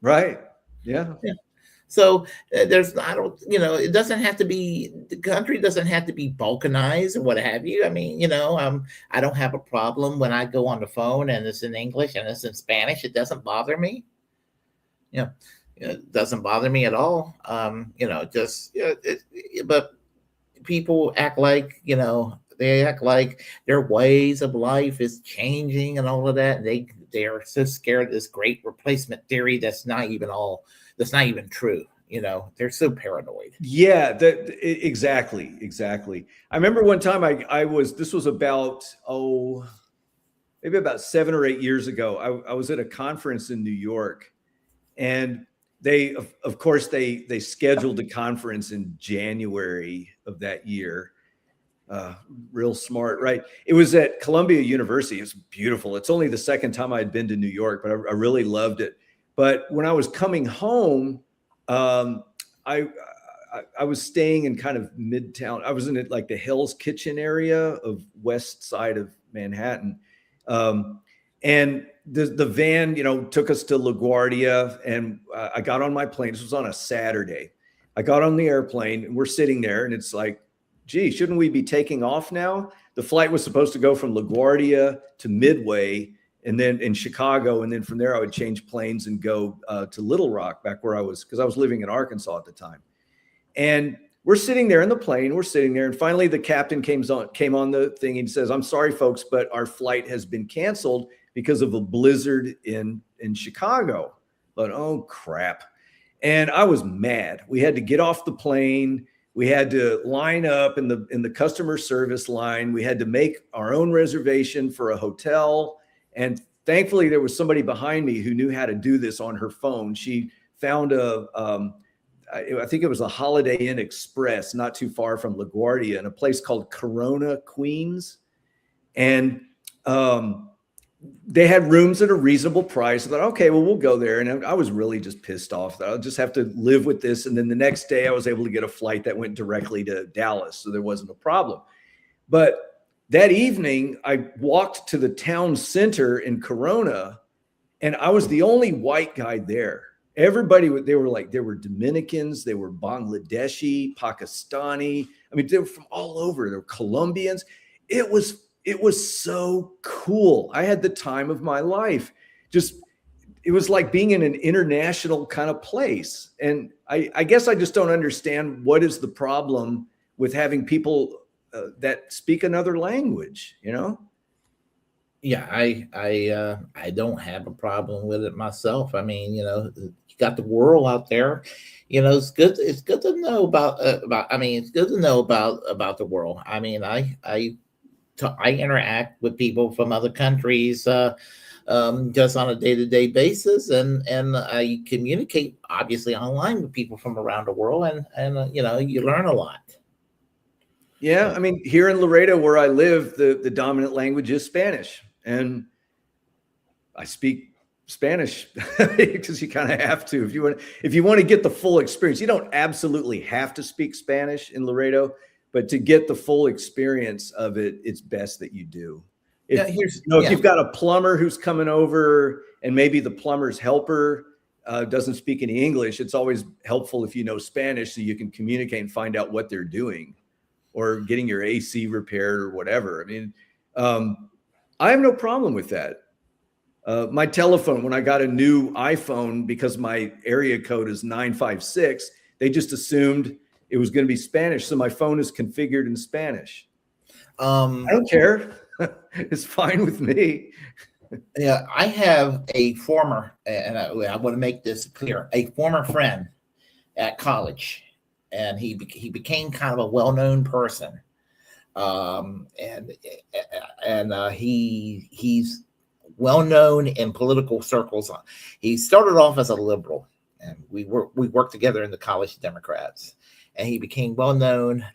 Right. Yeah. So I don't, it doesn't have to be, the country doesn't have to be balkanized or what have you. I mean, I don't have a problem when I go on the phone and it's in English and it's in Spanish. It doesn't bother me. It doesn't bother me at all. But people act like, they act like their ways of life is changing and all of that. They are so scared of this great replacement theory that's not even true. They're so paranoid. Yeah, exactly. I remember one time this was about, maybe about 7 or 8 years ago. I was at a conference in New York, and they, of course, they scheduled a conference in January of that year. Real smart, right? It was at Columbia University. It's beautiful. It's only the second time I'd been to New York, but I really loved it. But when I was coming home, I was staying in kind of Midtown. I was in like the Hell's Kitchen area of west side of Manhattan. And the van, took us to LaGuardia, and I got on my plane. This was on a Saturday. I got on the airplane, and we're sitting there, and it's like, gee, shouldn't we be taking off now? The flight was supposed to go from LaGuardia to Midway, and then in Chicago. And then from there, I would change planes and go to Little Rock, back where I was, because I was living in Arkansas at the time. And we're sitting there in the plane. We're sitting there. And finally, the captain came on the thing. And he says, "I'm sorry, folks, but our flight has been canceled because of a blizzard in Chicago." But oh, crap. And I was mad. We had to get off the plane. We had to line up in the customer service line. We had to make our own reservation for a hotel. And thankfully, there was somebody behind me who knew how to do this on her phone. She found I think it was a Holiday Inn Express, not too far from LaGuardia, in a place called Corona, Queens. And they had rooms at a reasonable price. I thought, okay, well, we'll go there. And I was really just pissed off that I'll just have to live with this. And then the next day I was able to get a flight that went directly to Dallas. So there wasn't a problem. But that evening I walked to the town center in Corona, and I was the only white guy there. Everybody, they were Dominicans, they were Bangladeshi, Pakistani. I mean, they were from all over. They were Colombians. It was so cool. I had the time of my life. It was like being in an international kind of place. And I guess I just don't understand what is the problem with having people that speak another language, Yeah, I don't have a problem with it myself. I mean, you got the world out there. It's good. It's good to know about. I mean, it's good to know about the world. I mean, I interact with people from other countries just on a day-to-day basis, and I communicate obviously online with people from around the world, and you learn a lot. Yeah, I mean, here in Laredo, where I live, the dominant language is Spanish, and I speak Spanish because you kind of have to if you want to get the full experience. You don't absolutely have to speak Spanish in Laredo, but to get the full experience of it, it's best that you do. If you've got a plumber who's coming over and maybe the plumber's helper doesn't speak any English, it's always helpful if you know Spanish so you can communicate and find out what they're doing, or getting your AC repaired or whatever. I mean, I have no problem with that. My telephone, when I got a new iPhone, because my area code is 956, they just assumed it was going to be Spanish. So my phone is configured in Spanish. I don't care. It's fine with me. Yeah, I have a former, and I want to make this clear, a former friend at college, and he became kind of a well-known person, he's well-known in political circles. He started off as a liberal, and we worked together in the College Democrats, and he became well-known,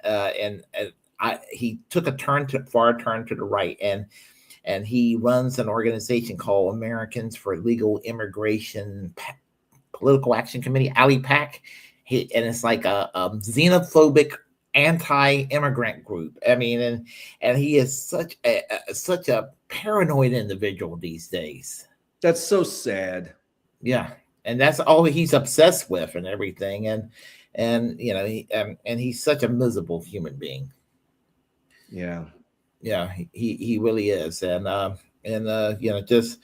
he took a far turn to the right, and he runs an organization called Americans for Legal Immigration Political Action Committee, ALIPAC. And it's like a xenophobic anti-immigrant group. I mean, and he is such a paranoid individual these days. That's so sad. Yeah, and that's all he's obsessed with and everything. And and he's such a miserable human being. Yeah. Yeah, he really is. Just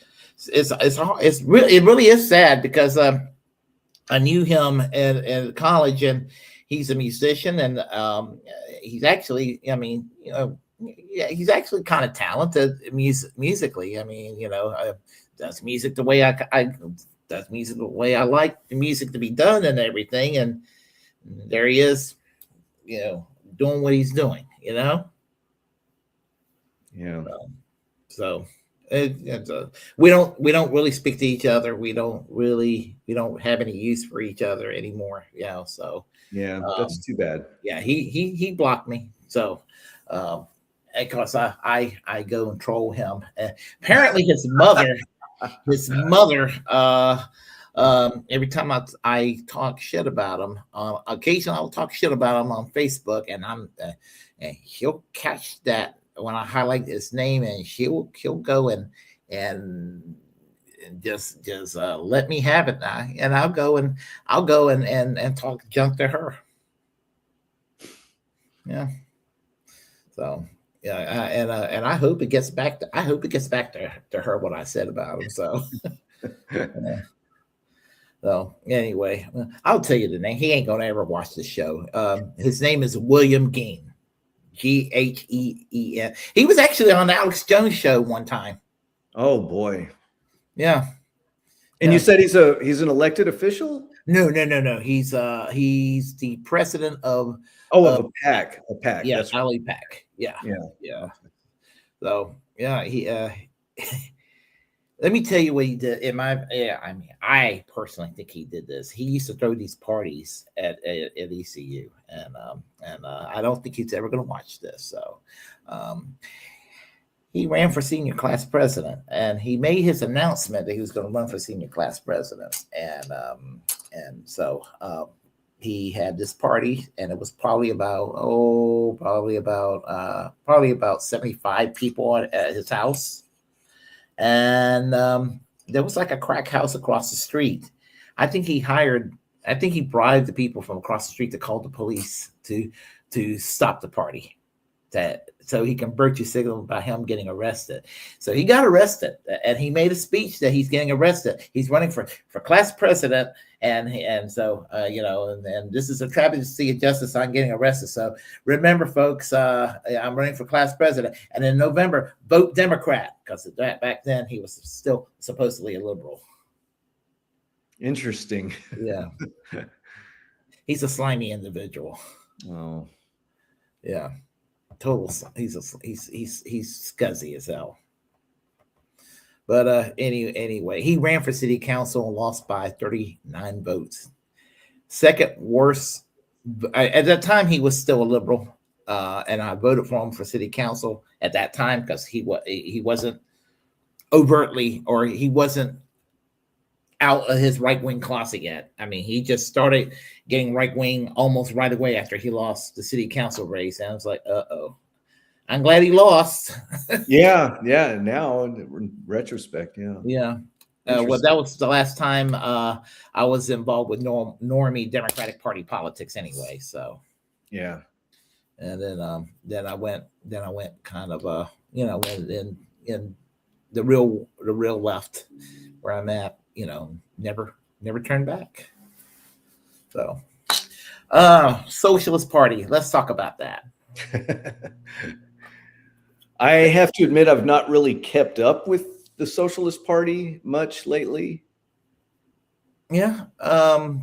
it really is sad because I knew him in college, and he's a musician, and he's actually, yeah, he's actually kind of talented musically. I mean, does music the way I does music the way I like the music to be done and everything, and there he is, doing what he's doing, Yeah. So we don't really speak to each other. We don't have any use for each other anymore. So Yeah, that's too bad. yeah, he blocked me. So because I go and troll him. Apparently his mother every time I talk shit about him, occasionally I'll talk shit about him on Facebook, and and he'll catch that when I highlight his name, and he'll go and just let me have it now, and I'll go and talk junk to her. Yeah. So yeah, and I hope it gets back to her what I said about him. So. So anyway, I'll tell you the name. He ain't gonna ever watch the show. His name is William Geen. Gheeen. He was actually on the Alex Jones show one time. Oh boy. Yeah. And you said he's an elected official? No. He's the president of a PAC. A PAC. Yeah, that's Alley PAC. Yeah. So yeah, he let me tell you what he did. I personally think he did this. He used to throw these parties at ECU, and I don't think he's ever going to watch this. So, he ran for senior class president, and he made his announcement that he was going to run for senior class president, and so he had this party, and it was probably about 75 people at his house. And there was like a crack house across the street. I think he bribed the people from across the street to call the police to stop the party, so he can virtue signal about him getting arrested. So he got arrested, and he made a speech that he's getting arrested. He's running for class president, and so and this is a travesty of justice. I'm getting arrested. So remember, folks, I'm running for class president, and in November, vote Democrat, because back then he was still supposedly a liberal. Interesting. Yeah. He's a slimy individual. Oh. Yeah. Total. He's scuzzy as hell. But anyway, he ran for city council and lost by 39 votes. Second worst. At that time, he was still a liberal, and I voted for him for city council at that time because he wasn't overtly, or he wasn't out of his right-wing closet yet. I mean, he just started getting right-wing almost right away after he lost the city council race. And I was like, uh-oh. I'm glad he lost. Yeah. Now in retrospect, yeah. Yeah. Well, that was the last time I was involved with normie Democratic Party politics anyway. So yeah. And then I went kind of in the real left where I'm at. Never turned back. So, Socialist Party. Let's talk about that. I have to admit, I've not really kept up with the Socialist Party much lately. Yeah.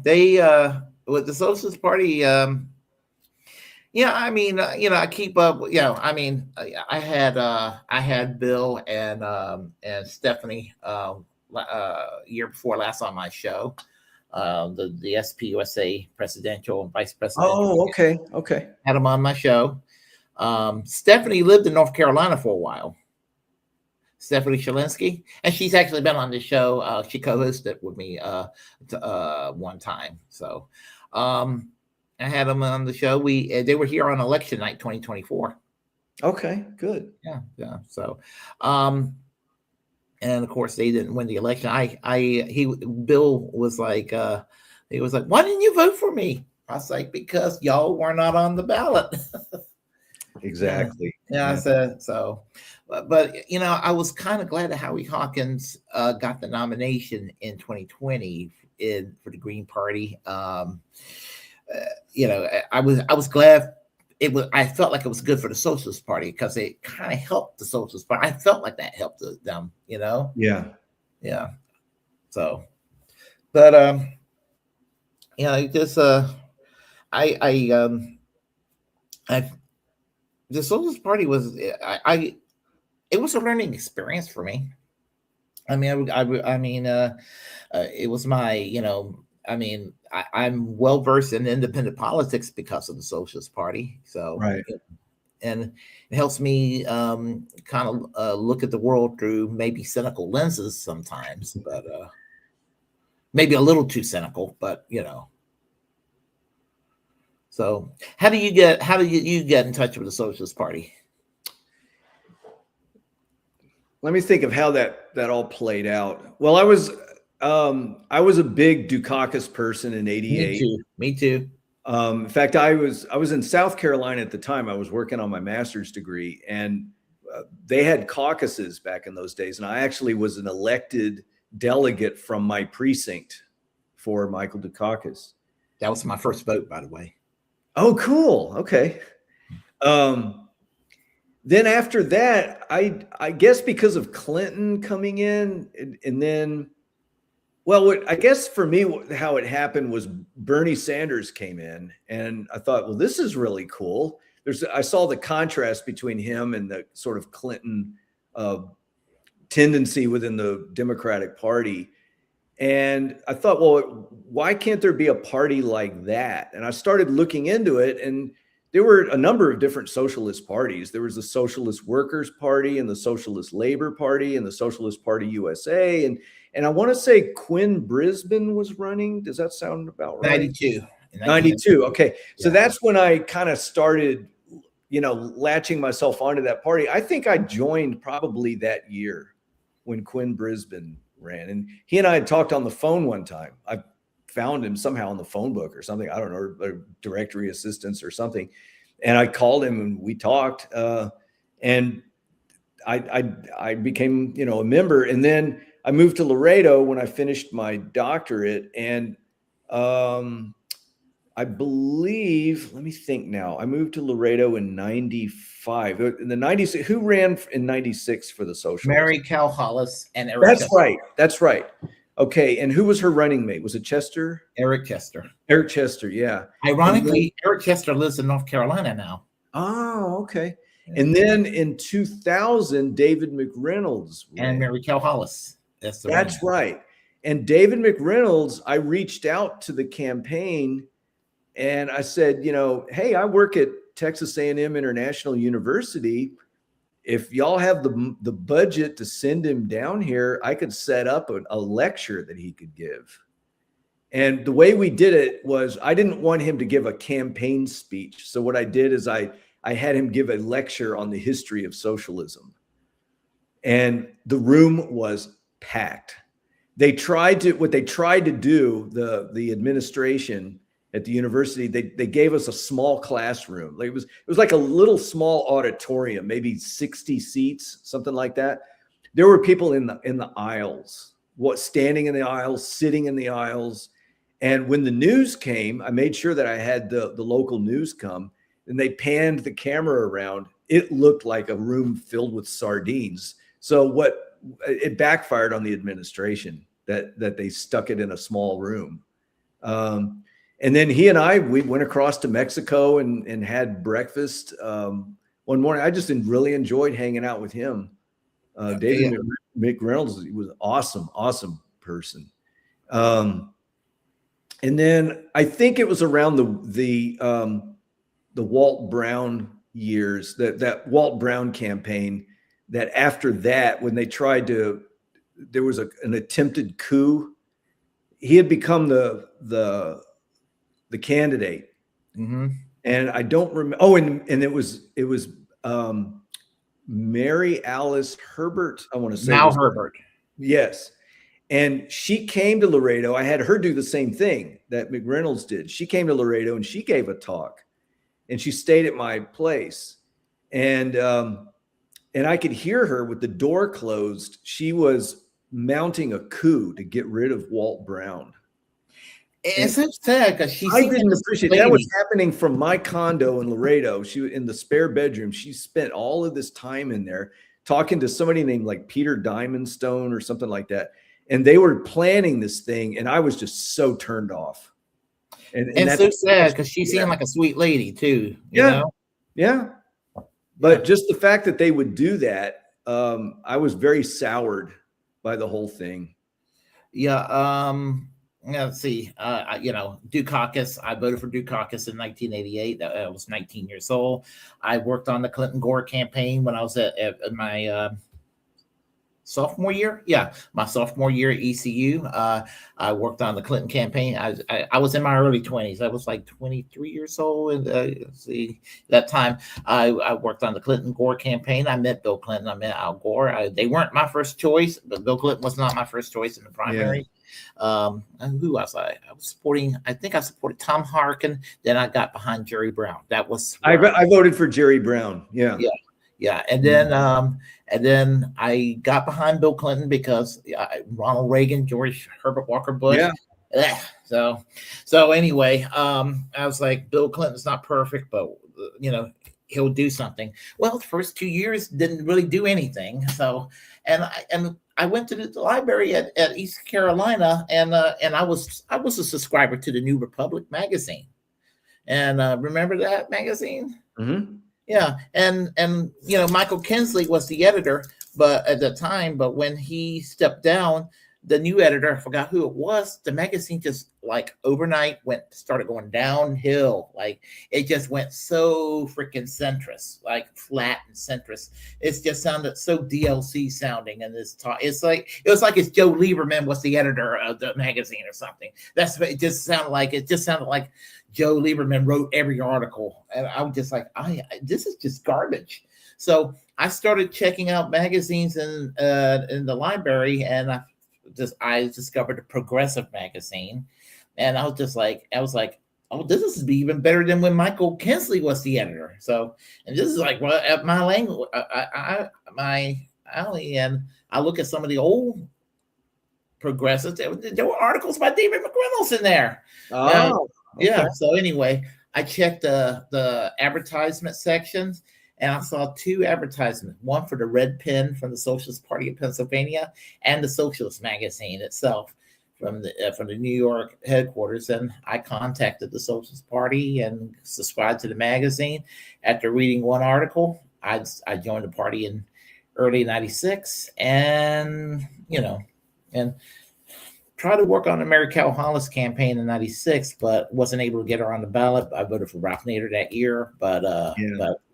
They with the Socialist Party. Yeah, I mean, I keep up. I mean, I had Bill and Stephanie year before last on my show, the SPUSA presidential and vice president. Oh, okay. Had them on my show. Stephanie lived in North Carolina for a while. Stephanie Shalinsky, and she's actually been on the show. She co-hosted with me one time. So, I had them on the show. They were here on election night 2024. Okay, good. Yeah. So, and of course they didn't win the election. Bill was like, he was like, why didn't you vote for me? I was like, because y'all were not on the ballot. Exactly. Yeah. So, but I was kind of glad that Howie Hawkins got the nomination in 2020 for the Green Party. I was glad I felt like it was good for the Socialist Party because it kind of helped the Socialist Party. I felt like that helped them, Yeah. So, but just the Socialist Party was it was a learning experience for me. I mean, it was my, I'm well versed in independent politics because of the Socialist Party. So, right. And it helps me kind of look at the world through maybe cynical lenses sometimes, but maybe a little too cynical, but So, how do you get in touch with the Socialist Party? Let me think of how that all played out. Well, I was a big Dukakis person in '88. Me too. In fact, I was in South Carolina at the time. I was working on my master's degree, and they had caucuses back in those days. And I actually was an elected delegate from my precinct for Michael Dukakis. That was my first vote, by the way. Oh, cool. Okay. Then after that, I guess because of Clinton coming in, and then, well, I guess for me, how it happened was Bernie Sanders came in, and I thought, well, this is really cool. I saw the contrast between him and the sort of Clinton tendency within the Democratic Party. And I thought, well, why can't there be a party like that? And I started looking into it, and there were a number of different socialist parties. There was the Socialist Workers Party and the Socialist Labor Party and the Socialist Party USA. And I want to say Quinn Brisbane was running. Does that sound about right? 92. 92. Okay. So that's when I kind of started, latching myself onto that party. I think I joined probably that year when Quinn Brisbane ran. And he and I had talked on the phone one time. I found him somehow in the phone book or something. I don't know, or directory assistance or something. And I called him and we talked. And I became, a member. And then I moved to Laredo when I finished my doctorate. And I believe, let me think now. I moved to Laredo in 95. In the 90s, who ran in 96 for the Socialists? Mary Cal Hollis and Eric Chester. That's right. Okay. And who was her running mate? Was it Chester? Eric Chester. Eric Chester, yeah. Ironically, Eric Chester lives in North Carolina now. Oh, okay. And then in 2000, David McReynolds ran. And Mary Cal Hollis. That's right. And David McReynolds, I reached out to the campaign and I said, hey, I work at Texas A&M International University. If y'all have the budget to send him down here, I could set up a lecture that he could give. And the way we did it was I didn't want him to give a campaign speech. So what I did is I had him give a lecture on the history of socialism. And the room was packed. What they tried to do, the administration at the university, they gave us a small classroom. Like it was like a little small auditorium, maybe 60 seats, something like that. There were people in the aisles, standing in the aisles, sitting in the aisles. And when the news came, I made sure that I had the local news come, and they panned the camera around. It looked like a room filled with sardines. So it backfired on the administration that they stuck it in a small room. And then he and we went across to Mexico and had breakfast one morning. I just really enjoyed hanging out with him. David McReynolds, he was an awesome person. And then I think it was around the Walt Brown years, that Walt Brown campaign, that after that, when they there was an attempted coup. He had become the candidate. And I don't remember. Oh, and it was Mary Alice Herbert. I want to say Mal Herbert. Yes. And she came to Laredo. I had her do the same thing that McReynolds did. She came to Laredo and she gave a talk, and she stayed at my place. And I could hear her with the door closed. She was mounting a coup to get rid of Walt Brown. It's so sad because I didn't appreciate that was happening from my condo in Laredo. She was in the spare bedroom. She spent all of this time in there talking to somebody named like Peter Diamondstone or something like that. And they were planning this thing, and I was just so turned off. And that's so sad because she seemed like a sweet lady too. You know? Yeah. But just the fact that they would do that, I was very soured by the whole thing. Yeah. Let's see. Dukakis. I voted for Dukakis in 1988. I was 19 years old. I worked on the Clinton Gore campaign when I was at my sophomore year. Yeah, my sophomore year at ECU. I worked on the Clinton campaign. I was in my early 20s. I was like 23 years old. And that time I worked on the Clinton Gore campaign. I met Bill Clinton. I met Al Gore. They weren't my first choice, but Bill Clinton was not my first choice in the primary. And who was I? I was supporting. I think I supported Tom Harkin. Then I got behind Jerry Brown. That was I voted for Jerry Brown. Yeah, and then I got behind Bill Clinton because Ronald Reagan, George Herbert Walker Bush. Yeah. So anyway, I was like, Bill Clinton's not perfect, but he'll do something. Well, the first 2 years didn't really do anything. So, and I went to the library at East Carolina, and I was a subscriber to the New Republic magazine, and remember that magazine? Mm-hmm. Yeah, and Michael Kinsley was the editor, but at the time, but when he stepped down, the new editor, I forgot who it was, the magazine just like overnight started going downhill. Like it just went so freaking centrist, like flat and centrist. It just sounded so DLC sounding in this talk. It was like it's Joe Lieberman was the editor of the magazine or something. That's what it just sounded like. It just sounded like Joe Lieberman wrote every article. And I was just like, this is just garbage. So I started checking out magazines in the library, and I discovered a Progressive magazine, and I was like, oh, this is even better than when Michael Kinsley was the editor. So, and this is like, well, at my language, my alley, and I look at some of the old Progressives. There were articles by David McReynolds in there. Oh, okay. Yeah. So anyway, I checked the advertisement sections, and I saw two advertisements, one for the Red Pen from the Socialist Party of Pennsylvania and the Socialist magazine itself from the New York headquarters. And I contacted the Socialist Party and subscribed to the magazine. After reading one article, I joined the party in early 96 and tried to work on the Mary Cal Hollis campaign in 96, but wasn't able to get her on the ballot. I voted for Ralph Nader that year, but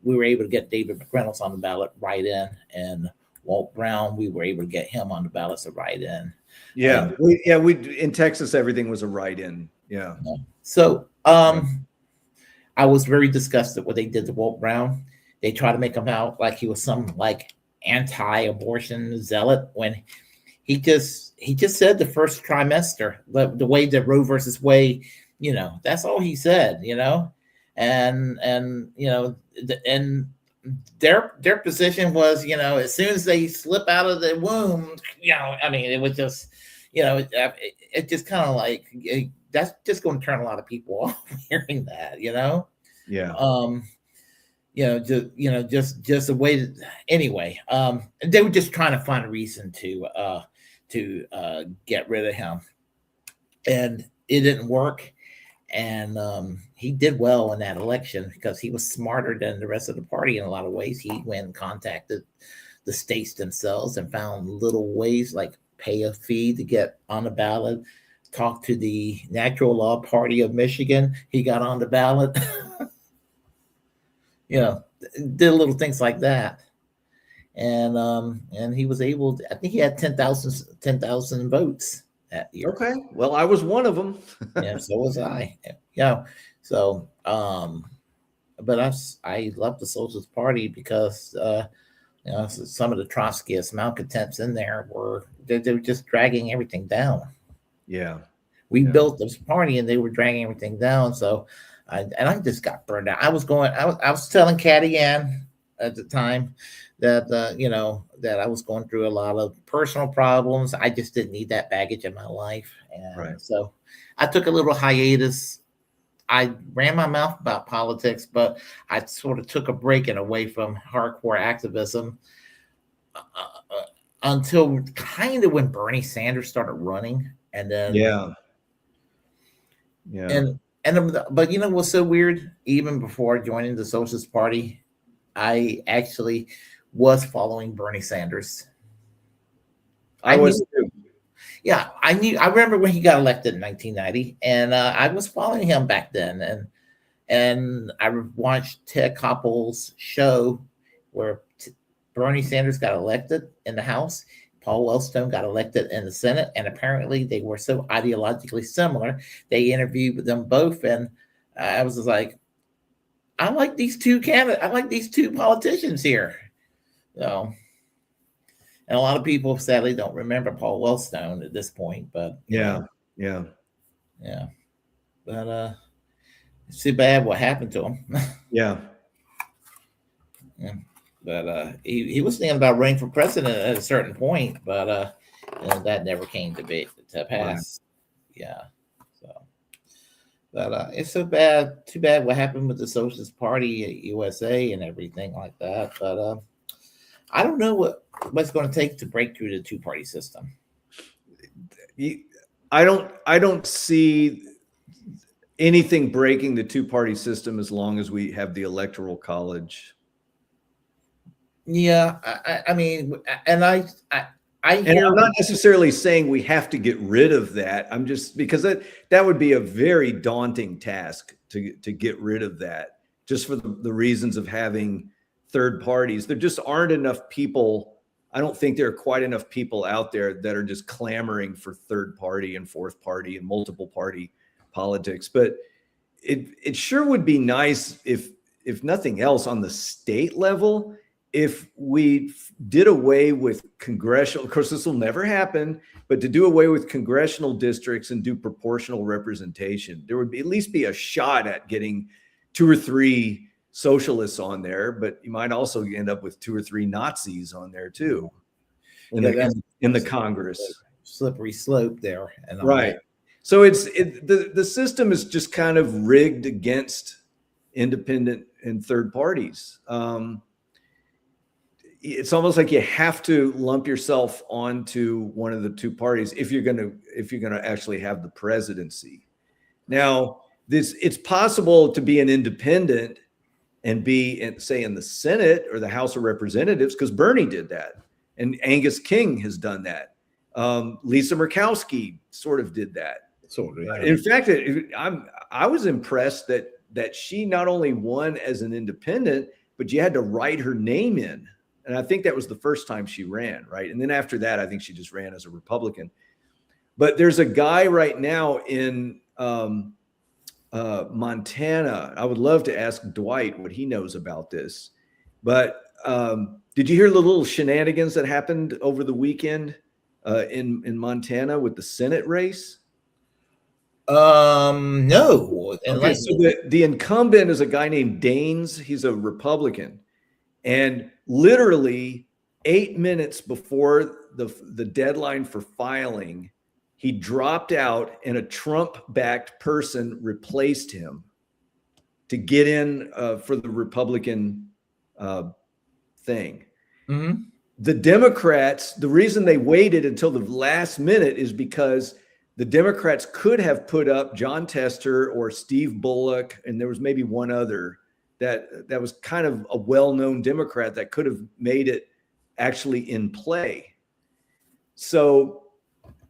we were able to get David McReynolds on the ballot right in, and Walt Brown, we were able to get him on the ballot to write in. Yeah. We in Texas, everything was a write-in. Yeah. So I was very disgusted what they did to Walt Brown. They tried to make him out like he was some like anti-abortion zealot when he just said the first trimester, the way that Roe versus Wade, that's all he said, and their position was, as soon as they slip out of the womb, it was just, it just kind of like, that's just going to turn a lot of people off hearing that, Yeah. Just a way that, anyway, they were just trying to find a reason to get rid of him, and it didn't work. And he did well in that election because he was smarter than the rest of the party in a lot of ways. He went and contacted the states themselves and found little ways like pay a fee to get on the ballot, talk to the Natural Law Party of Michigan. He got on the ballot, did little things like that. And he was able to, I think he had 10,000 votes that year. Okay. Well, I was one of them. Yeah, so was I. Yeah. So Um, but I love the Socialist Party because some of the Trotskyist malcontents in there they were just dragging everything down. Yeah. We Yeah. built this party and they were dragging everything down. So, I just got burned out. I was telling Caddy Ann at the time that, that I was going through a lot of personal problems. I just didn't need that baggage in my life. Right. And so I took a little hiatus. I ran my mouth about politics, but I sort of took a break and away from hardcore activism until kind of when Bernie Sanders started running. And then, Yeah. Yeah. but you know what's so weird? Even before joining the Socialist Party, I actually was following Bernie Sanders. I was too. Yeah, I knew. I remember when he got elected in 1990, and I was following him back then. And I watched Ted Koppel's show where Bernie Sanders got elected in the House. Paul Wellstone got elected in the Senate, and apparently they were so ideologically similar. They interviewed them both, and I was just like, I like these two candidates. I like these two politicians here. So, and a lot of people sadly don't remember Paul Wellstone at this point, but yeah. But it's too bad what happened to him. Yeah. But he was thinking about running for president at a certain point, but that never came to pass. Right. Yeah. So, but it's so bad. Too bad what happened with the Socialist Party USA and everything like that. But I don't know what's going to take to break through the two-party system. I don't see anything breaking the two-party system as long as we have the Electoral College. Yeah, I mean, and I hear. I'm not necessarily saying we have to get rid of that. I'm just because that would be a very daunting task to get rid of that, just for the reasons of having third parties. There just aren't enough people. I don't think there are quite enough people out there that are just clamoring for third party and fourth party and multiple party politics. But it sure would be nice if nothing else on the state level, if we did away with congressional, of course, this will never happen, but to do away with congressional districts and do proportional representation, there would at least be a shot at getting 2 or 3 socialists on there, but you might also end up with 2 or 3 Nazis on there too in the Congress. Slippery slope there. And right. That. So the system is just kind of rigged against independent and third parties. It's almost like you have to lump yourself onto one of the two parties if you're going to actually have the presidency. Now, it's possible to be an independent and be say in the Senate or the House of Representatives, because Bernie did that, and Angus King has done that. Lisa Murkowski sort of did that. Sort of. Yeah. In fact, I was impressed that she not only won as an independent, but you had to write her name in. And I think that was the first time she ran, right? And then after that, I think she just ran as a Republican. But there's a guy right now in Montana. I would love to ask Dwight what he knows about this. But did you hear the little shenanigans that happened over the weekend in Montana with the Senate race? No. Okay, so the incumbent is a guy named Daines. He's a Republican. And literally 8 minutes before the deadline for filing, he dropped out and a Trump-backed person replaced him to get in for the Republican thing. Mm-hmm. The Democrats, the reason they waited until the last minute is because the Democrats could have put up John Tester or Steve Bullock, and there was maybe one other that was kind of a well-known Democrat that could have made it actually in play. So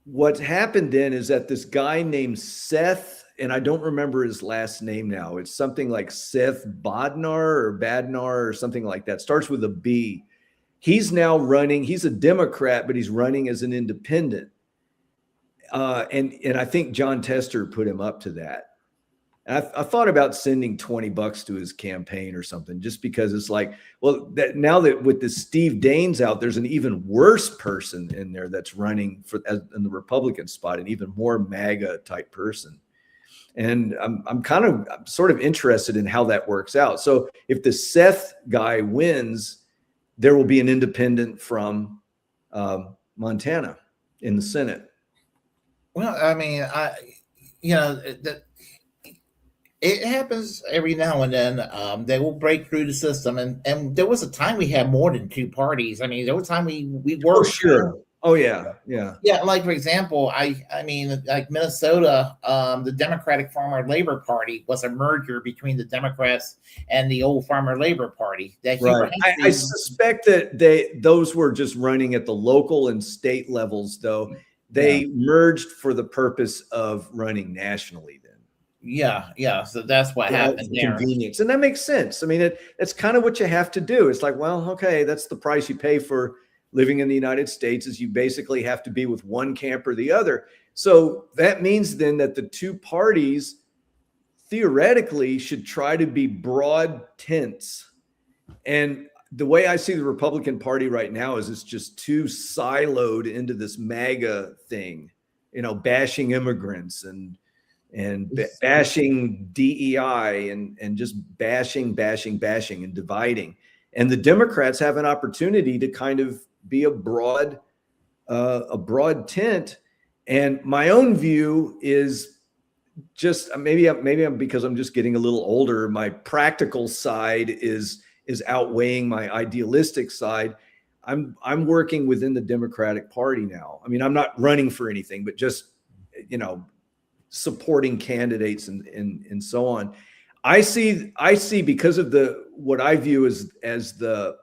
what happened then is that this guy named Seth, and I don't remember his last name now. It's something like Seth Badnar or something like that. Starts with a B. He's now running. He's a Democrat, but he's running as an independent. And I think John Tester put him up to that. And I thought about sending $20 to his campaign or something, just because it's like, well, that now that with the Steve Daines out, there's an even worse person in there that's running in the Republican spot, an even more MAGA type person. And I'm sort of interested in how that works out. So if the Seth guy wins, there will be an independent from Montana in the Senate. Well, I mean, it happens every now and then. They will break through the system, and there was a time we had more than two parties. I mean, there was a time we Oh, worked. sure. Oh, yeah. Yeah. Yeah, like for example, I mean, like Minnesota, the Democratic Farmer Labor Party was a merger between the Democrats and the old Farmer Labor Party. That Right. I suspect that those were just running at the local and state levels, though. They merged for the purpose of running nationally then. Yeah. So that's what happened there. Convenience. And that makes sense. I mean, it's kind of what you have to do. It's like, well, okay, that's the price you pay for living in the United States, is you basically have to be with one camp or the other. So that means then that the two parties theoretically should try to be broad tents. And the way I see the Republican Party right now is it's just too siloed into this MAGA thing, bashing immigrants and bashing DEI and just bashing and dividing. And the Democrats have an opportunity to kind of be a broad tent. And my own view is just maybe I'm because I'm just getting a little older. My practical side is outweighing my idealistic side. I'm working within the Democratic Party now. I mean, I'm not running for anything, but just supporting candidates and so on. I see because of what I view as the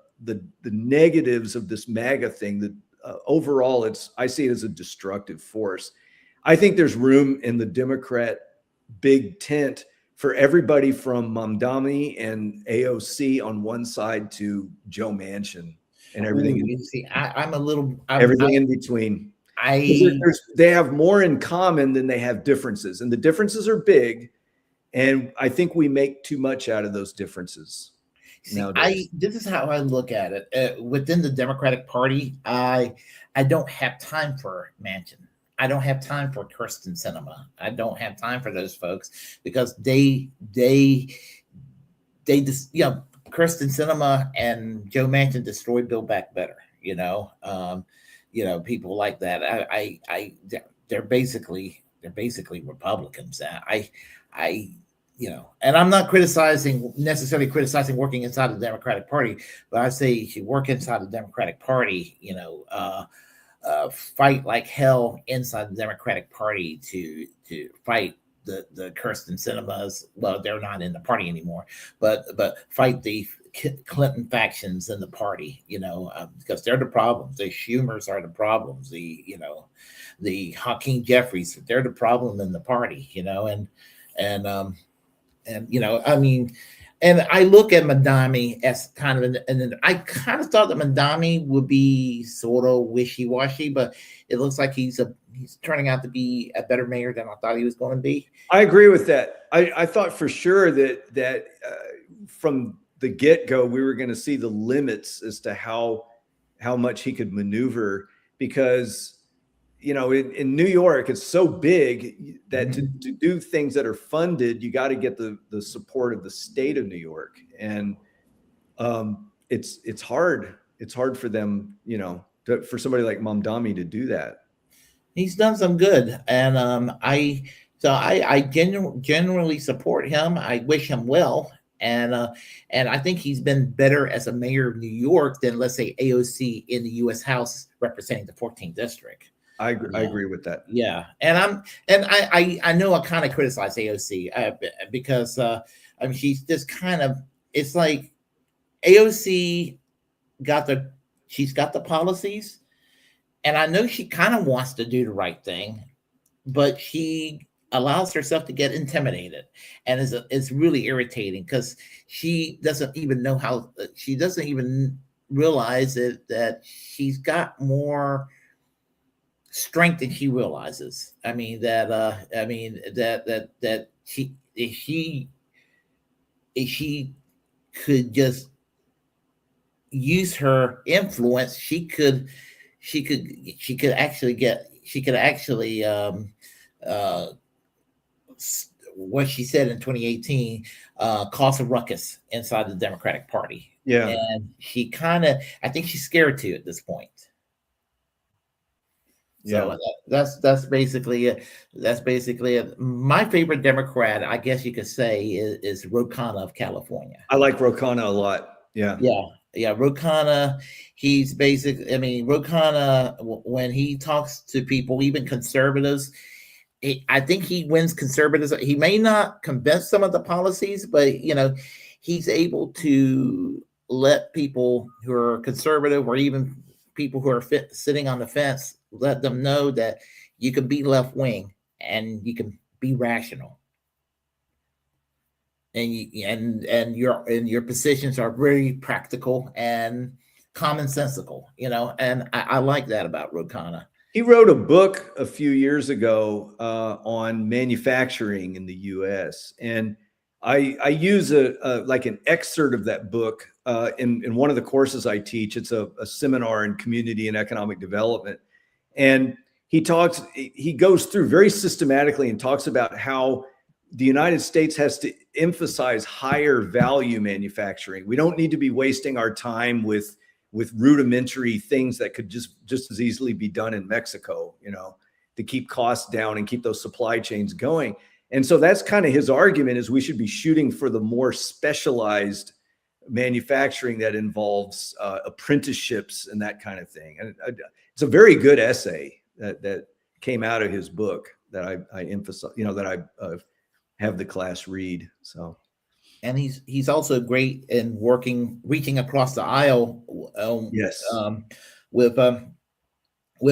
negatives of this MAGA thing, that overall I see it as a destructive force. I think there's room in the Democrat big tent for everybody from Mamdani and AOC on one side to Joe Manchin and everything. You see, I'm everything in between. They have more in common than they have differences, and the differences are big. And I think we make too much out of those differences. See, this is how I look at it. Within the Democratic Party, I don't have time for Manchin. I don't have time for Kirsten Sinema. I don't have time for those folks because they just, Kirsten Sinema and Joe Manchin destroyed Build Back Better. People like that. They're basically Republicans. And I'm not necessarily criticizing working inside the Democratic Party, but I say you should work inside the Democratic Party, fight like hell inside the Democratic Party to fight the Kirsten Sinemas. Well, they're not in the party anymore, but fight the Clinton factions in the party, because they're the problems. The Schumers are the problems. The Hakeem Jeffries, they're the problem in the party, and I look at Mamdani as kind of and I kind of thought that Mamdani would be sort of wishy-washy, but it looks like he's turning out to be a better mayor than I thought he was going to be. I agree with that. I thought for sure that from the get-go we were going to see the limits as to how much he could maneuver, because in New York, it's so big that to do things that are funded, you got to get the support of the state of New York. And it's hard. It's hard for them, for somebody like Mamdani to do that. He's done some good. And I genuinely support him. I wish him well. And I think he's been better as a mayor of New York than, let's say, AOC in the U.S. House representing the 14th district. I agree with that. Yeah, and I know I kind of criticize AOC because she's just kind of, it's like AOC she's got the policies, and I know she kind of wants to do the right thing, but she allows herself to get intimidated, and it's really irritating because she doesn't even know she doesn't even realize that she's got more strength than she realizes. That if she could just use her influence, she could actually get she could actually uh, what she said in 2018 cause a ruckus inside the Democratic Party. Yeah. And she kind of, I think she's scared to at this point. So Yeah. that's basically it. That's basically it. My favorite Democrat, I guess you could say, is Ro Khanna of California. I like Ro Khanna a lot. Yeah. Yeah. Ro Khanna, he's basically, I mean, Ro Khanna, when he talks to people, even conservatives, I think he wins conservatives. He may not convince some of the policies, but he's able to let people who are conservative or even people who are sitting on the fence, let them know that you can be left wing and you can be rational, and your positions are very practical and commonsensical. And I like that about Ro Khanna. He wrote a book a few years ago on manufacturing in the U.S. and I use like an excerpt of that book in one of the courses I teach. It's a seminar in community and economic development, and he goes through very systematically and talks about how the United States has to emphasize higher value manufacturing. We don't need to be wasting our time with rudimentary things that could just as easily be done in Mexico, to keep costs down and keep those supply chains going. And so that's kind of his argument, is we should be shooting for the more specialized manufacturing that involves apprenticeships and that kind of thing. And it's a very good essay that came out of his book that I emphasize, that I have the class read. So. And he's also great in reaching across the aisle. Yes. With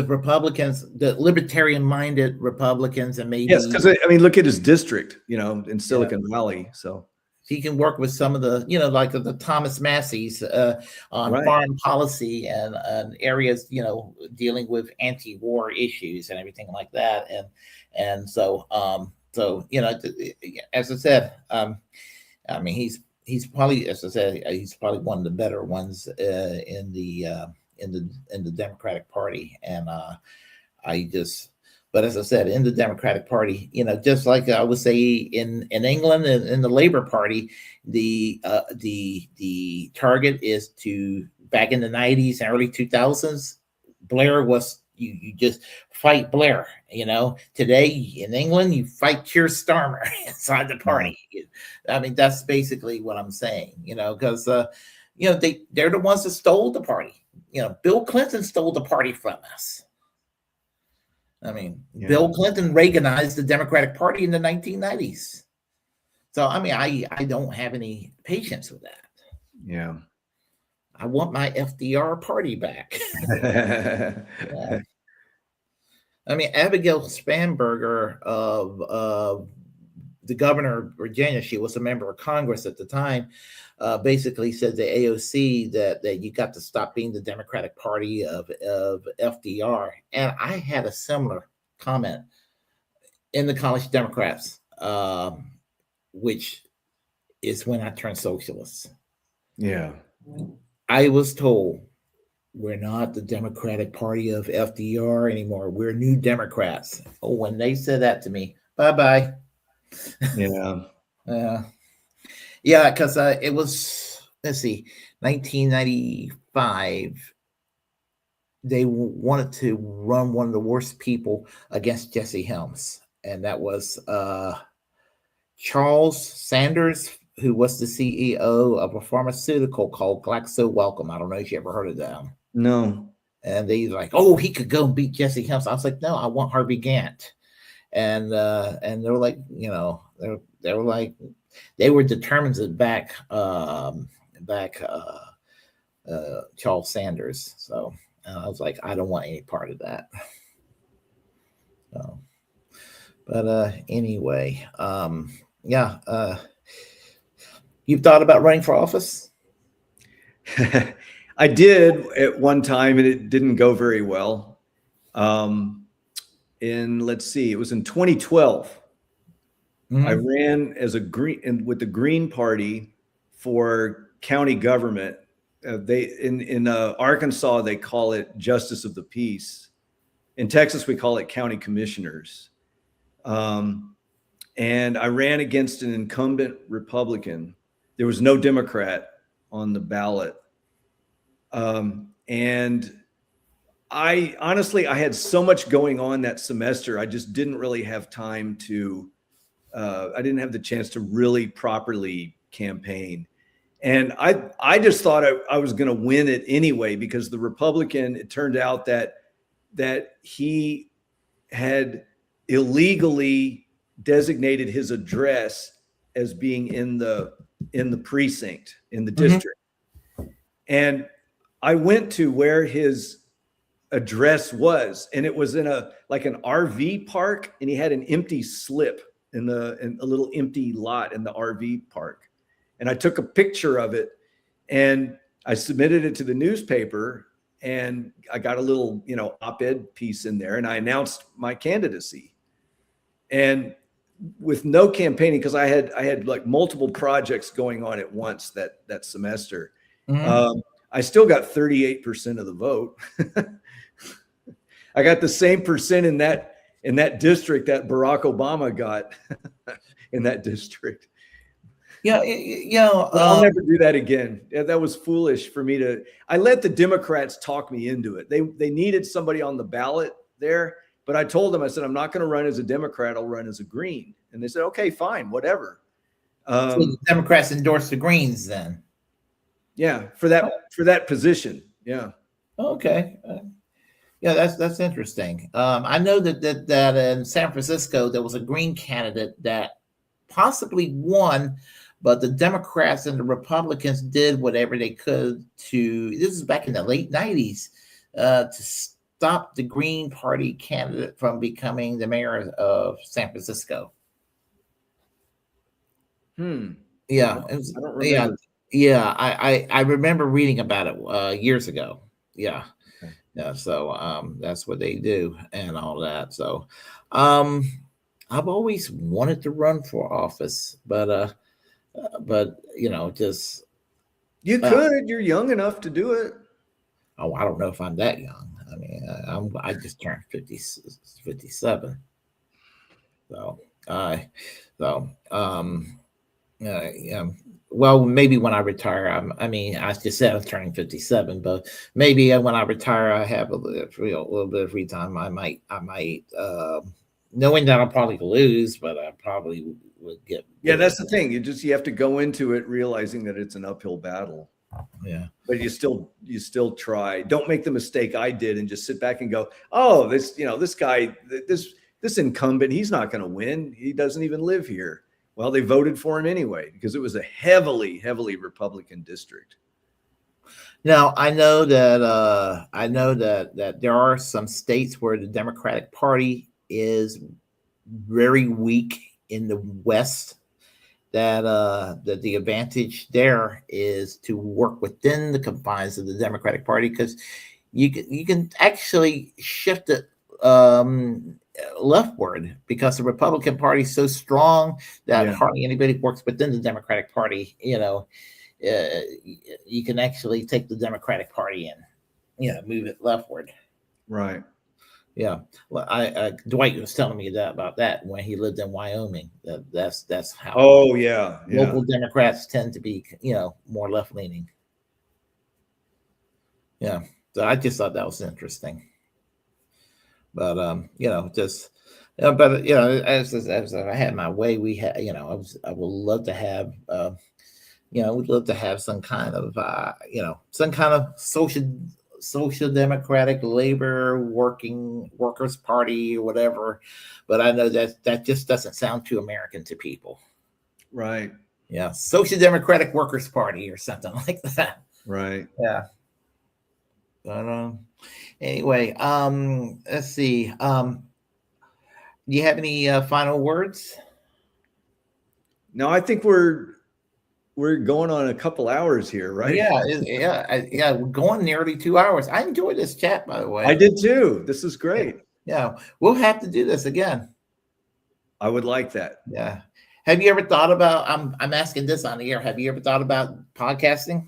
Republicans, the libertarian-minded Republicans, and maybe yes, because I mean, look at his district, in Silicon Valley. So he can work with some of the, like the Thomas Masseys on foreign policy and areas, dealing with anti-war issues and everything like that. And so as I said, I mean, he's probably, as I said, he's probably one of the better ones in the Democratic Party. And but as I said, in the Democratic Party, just like I would say in England and in the Labour Party, the target is to, back in the 90s and early 2000s, Blair was, you just fight Blair. Today in England, you fight Keir Starmer inside the party. I mean, that's basically what I'm saying, because they're the ones that stole the party. Bill Clinton stole the party from us. I mean, Bill Clinton Reaganized the Democratic Party in the 1990s. So, I mean, I don't have any patience with that. Yeah. I want my FDR party back. Yeah. I mean, Abigail Spanberger of the governor of Virginia, she was a member of Congress at the time, basically said to AOC that you got to stop being the Democratic Party of FDR. And I had a similar comment in the College Democrats, which is when I turned socialist. Yeah. I was told, we're not the Democratic Party of FDR anymore. We're New Democrats. Oh, when they said that to me, bye-bye. Yeah. Yeah, because it was, 1995. They wanted to run one of the worst people against Jesse Helms, and that was Charles Sanders, who was the CEO of a pharmaceutical called Glaxo Wellcome. I don't know if you ever heard of them. No. And they like, oh, he could go and beat Jesse Helms. I was like, no, I want Harvey Gantt. And they're like, they were like, they were determined to back Charles Sanders. So I was like, I don't want any part of that. So, but anyway, you've thought about running for office? I did at one time, and it didn't go very well. Let's see, it was in 2012. I Mhm. ran as a green and with the Green Party for county government. They in Arkansas they call it Justice of the Peace. In Texas we call it county commissioners. And I ran against an incumbent Republican. There was no Democrat on the ballot. And I honestly, I had so much going on that semester. I just didn't really have time to, I didn't have the chance to really properly campaign. And I just thought I was going to win it anyway, because the Republican, it turned out that he had illegally designated his address as being in the precinct, in the Mhm. district. And I went to where his address was, and it was in a like an RV park, and he had an empty slip in a little empty lot in the RV park. And I took a picture of it and I submitted it to the newspaper, and I got a little, op-ed piece in there, and I announced my candidacy. And with no campaigning, because I had like multiple projects going on at once that semester, Mhm. I still got 38% of the vote. I got the same percent in that district that Barack Obama got in that district. Yeah, But I'll never do that again. Yeah, that was foolish for me to. I let the Democrats talk me into it. They needed somebody on the ballot there, but I told them, I said, I'm not going to run as a Democrat. I'll run as a Green. And they said, okay, fine, whatever. so the Democrats endorsed the Greens then. Yeah, for that position. Yeah. Okay. Yeah, that's interesting. I know that in San Francisco there was a Green candidate that possibly won, but the Democrats and the Republicans did whatever they could to. This is back in the late '90s to stop the Green Party candidate from becoming the mayor of San Francisco. Yeah, it was, I don't yeah, remember. yeah. I remember reading about it years ago. Yeah. Okay. Yeah, so that's what they do and all that. So um I've always wanted to run for office, but just You uh, could. You're young enough to do it. oh, I don't know if I'm that young. I mean, I just turned 57. So I so yeah. Well, maybe when I retire, I mean, I just said I was turning 57, but maybe when I retire, I have a little bit of free time. I might, knowing that I'll probably lose, but I probably would get. Yeah, that's the thing. You have to go into it realizing that it's an uphill battle. Yeah. But you still try. Don't make the mistake I did and just sit back and go, oh, this guy, this incumbent, he's not going to win. He doesn't even live here. Well, they voted for him anyway because it was a heavily, heavily Republican district. Now I know that there are some states where the Democratic Party is very weak in the West. That the advantage there is to work within the confines of the Democratic Party, because you can actually shift it leftward, because the Republican Party is so strong that hardly anybody works within the Democratic Party. You can actually take the Democratic Party and move it leftward. Right. Yeah, well, Dwight was telling me about that when he lived in Wyoming. That's how. Oh yeah, Local Democrats tend to be more left leaning. Yeah, so I just thought that was interesting. But just but as I had my way, we had I would love to have we'd love to have some kind of social democratic labor workers party or whatever, but I know that just doesn't sound too American to people. Right. Yeah, social democratic workers party or something like that. Right. Yeah. But anyway, let's see. Do you have any final words? No, I think we're going on a couple hours here, right? Yeah. We're going nearly 2 hours. I enjoyed this chat, by the way. I did too. This is great. Yeah, we'll have to do this again. I would like that. Yeah, Have you ever thought about? I'm asking this on the air. Have you ever thought about podcasting?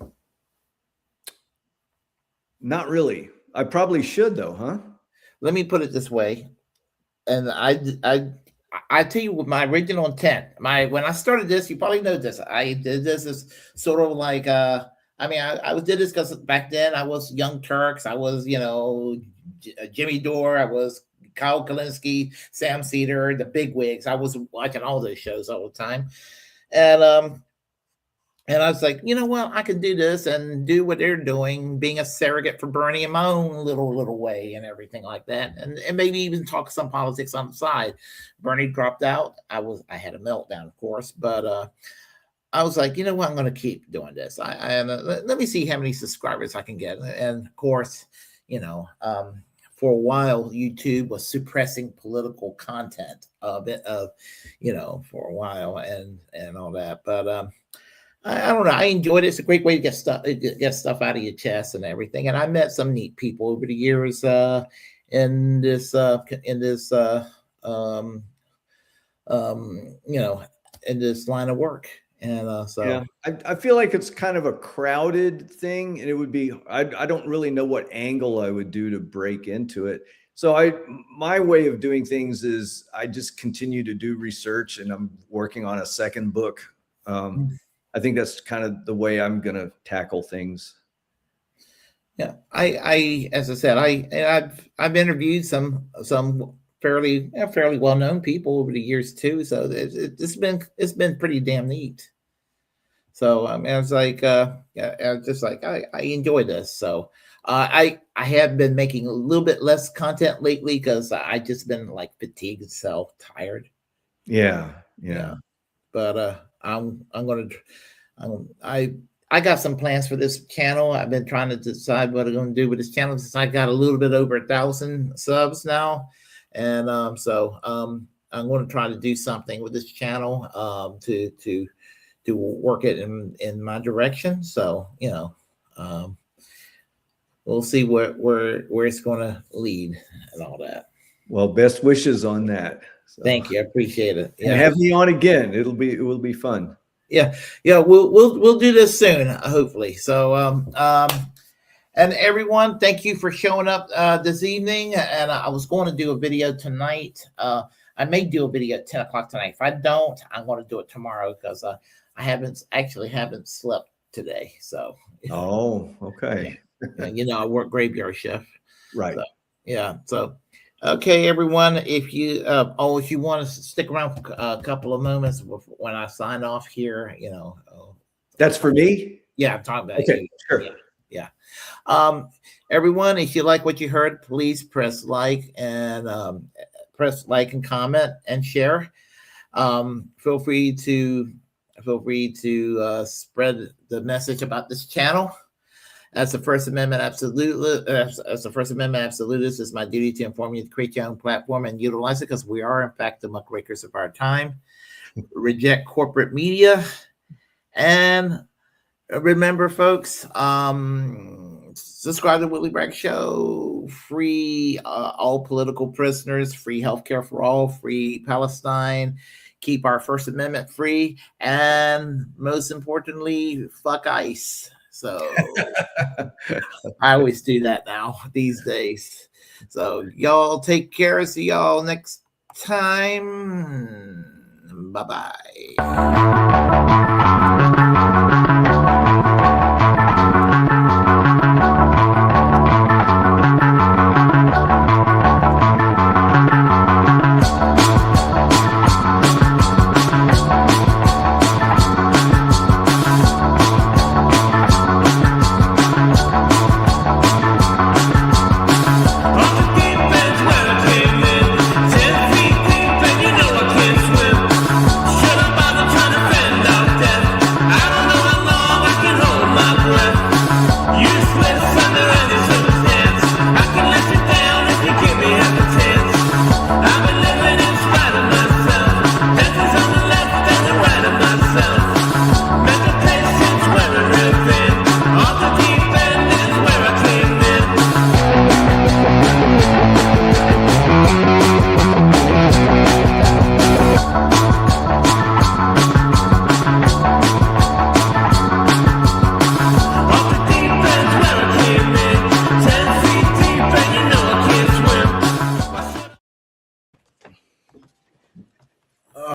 Not really. I probably should though, huh? Let me put it this way, and I tell you what my original intent. When I started this, you probably know this. I did this as sort of like I mean, I did this because back then I was Young Turks. I was, Jimmy Dore. I was Kyle Kalinske, Sam Cedar, the big wigs. I was watching all those shows all the time. And I was like, you know what? I could do this and do what they're doing, being a surrogate for Bernie in my own little way and everything like that. And maybe even talk some politics on the side. Bernie dropped out. I had a meltdown, of course, but I was like, you know what? I'm going to keep doing this. Let me see how many subscribers I can get. And of course, for a while, YouTube was suppressing political content for a while and all that. But I don't know. I enjoyed it. It's a great way to get stuff out of your chest and everything. And I met some neat people over the years in this line of work. And so yeah, I feel like it's kind of a crowded thing, and it would be I don't really know what angle I would do to break into it. So my way of doing things is I just continue to do research, and I'm working on a second book. I think that's kind of the way I'm going to tackle things. Yeah, I as I said, I've interviewed some fairly well-known people over the years too. So it's been pretty damn neat. So I mean, I was like, I enjoy this. So I have been making a little bit less content lately because I just been like fatigued, tired. Yeah. But I got some plans for this channel. I've been trying to decide what I'm going to do with this channel since I got a little bit over 1,000 subs now, and so I'm going to try to do something with this channel to work it in my direction. So we'll see where it's going to lead and all that. Well, best wishes on that. So, thank you. I appreciate it. Yeah. And have me on again. It will be fun. Yeah. We'll do this soon, hopefully. So and everyone, thank you for showing up this evening. And I was going to do a video tonight. I may do a video at 10 o'clock tonight. If I don't, I'm going to do it tomorrow because I haven't slept today. So okay. Yeah. I work graveyard shift. Right. So, yeah. So okay, everyone, if you want to stick around for a couple of moments when I sign off here, that's for me. Yeah, I'm talking about okay, you. Sure. Yeah. Everyone, if you like what you heard, please press like and comment and share. Feel free to spread the message about this channel. As the First Amendment absolutist, it's my duty to inform you to create your own platform and utilize it because we are, in fact, the muckrakers of our time. Reject corporate media. And remember, folks, subscribe to Willy Bragg Show. Free all political prisoners. Free healthcare for all. Free Palestine. Keep our First Amendment free. And most importantly, fuck ICE. So I always do that now these days. So y'all take care. See y'all next time. Bye-bye.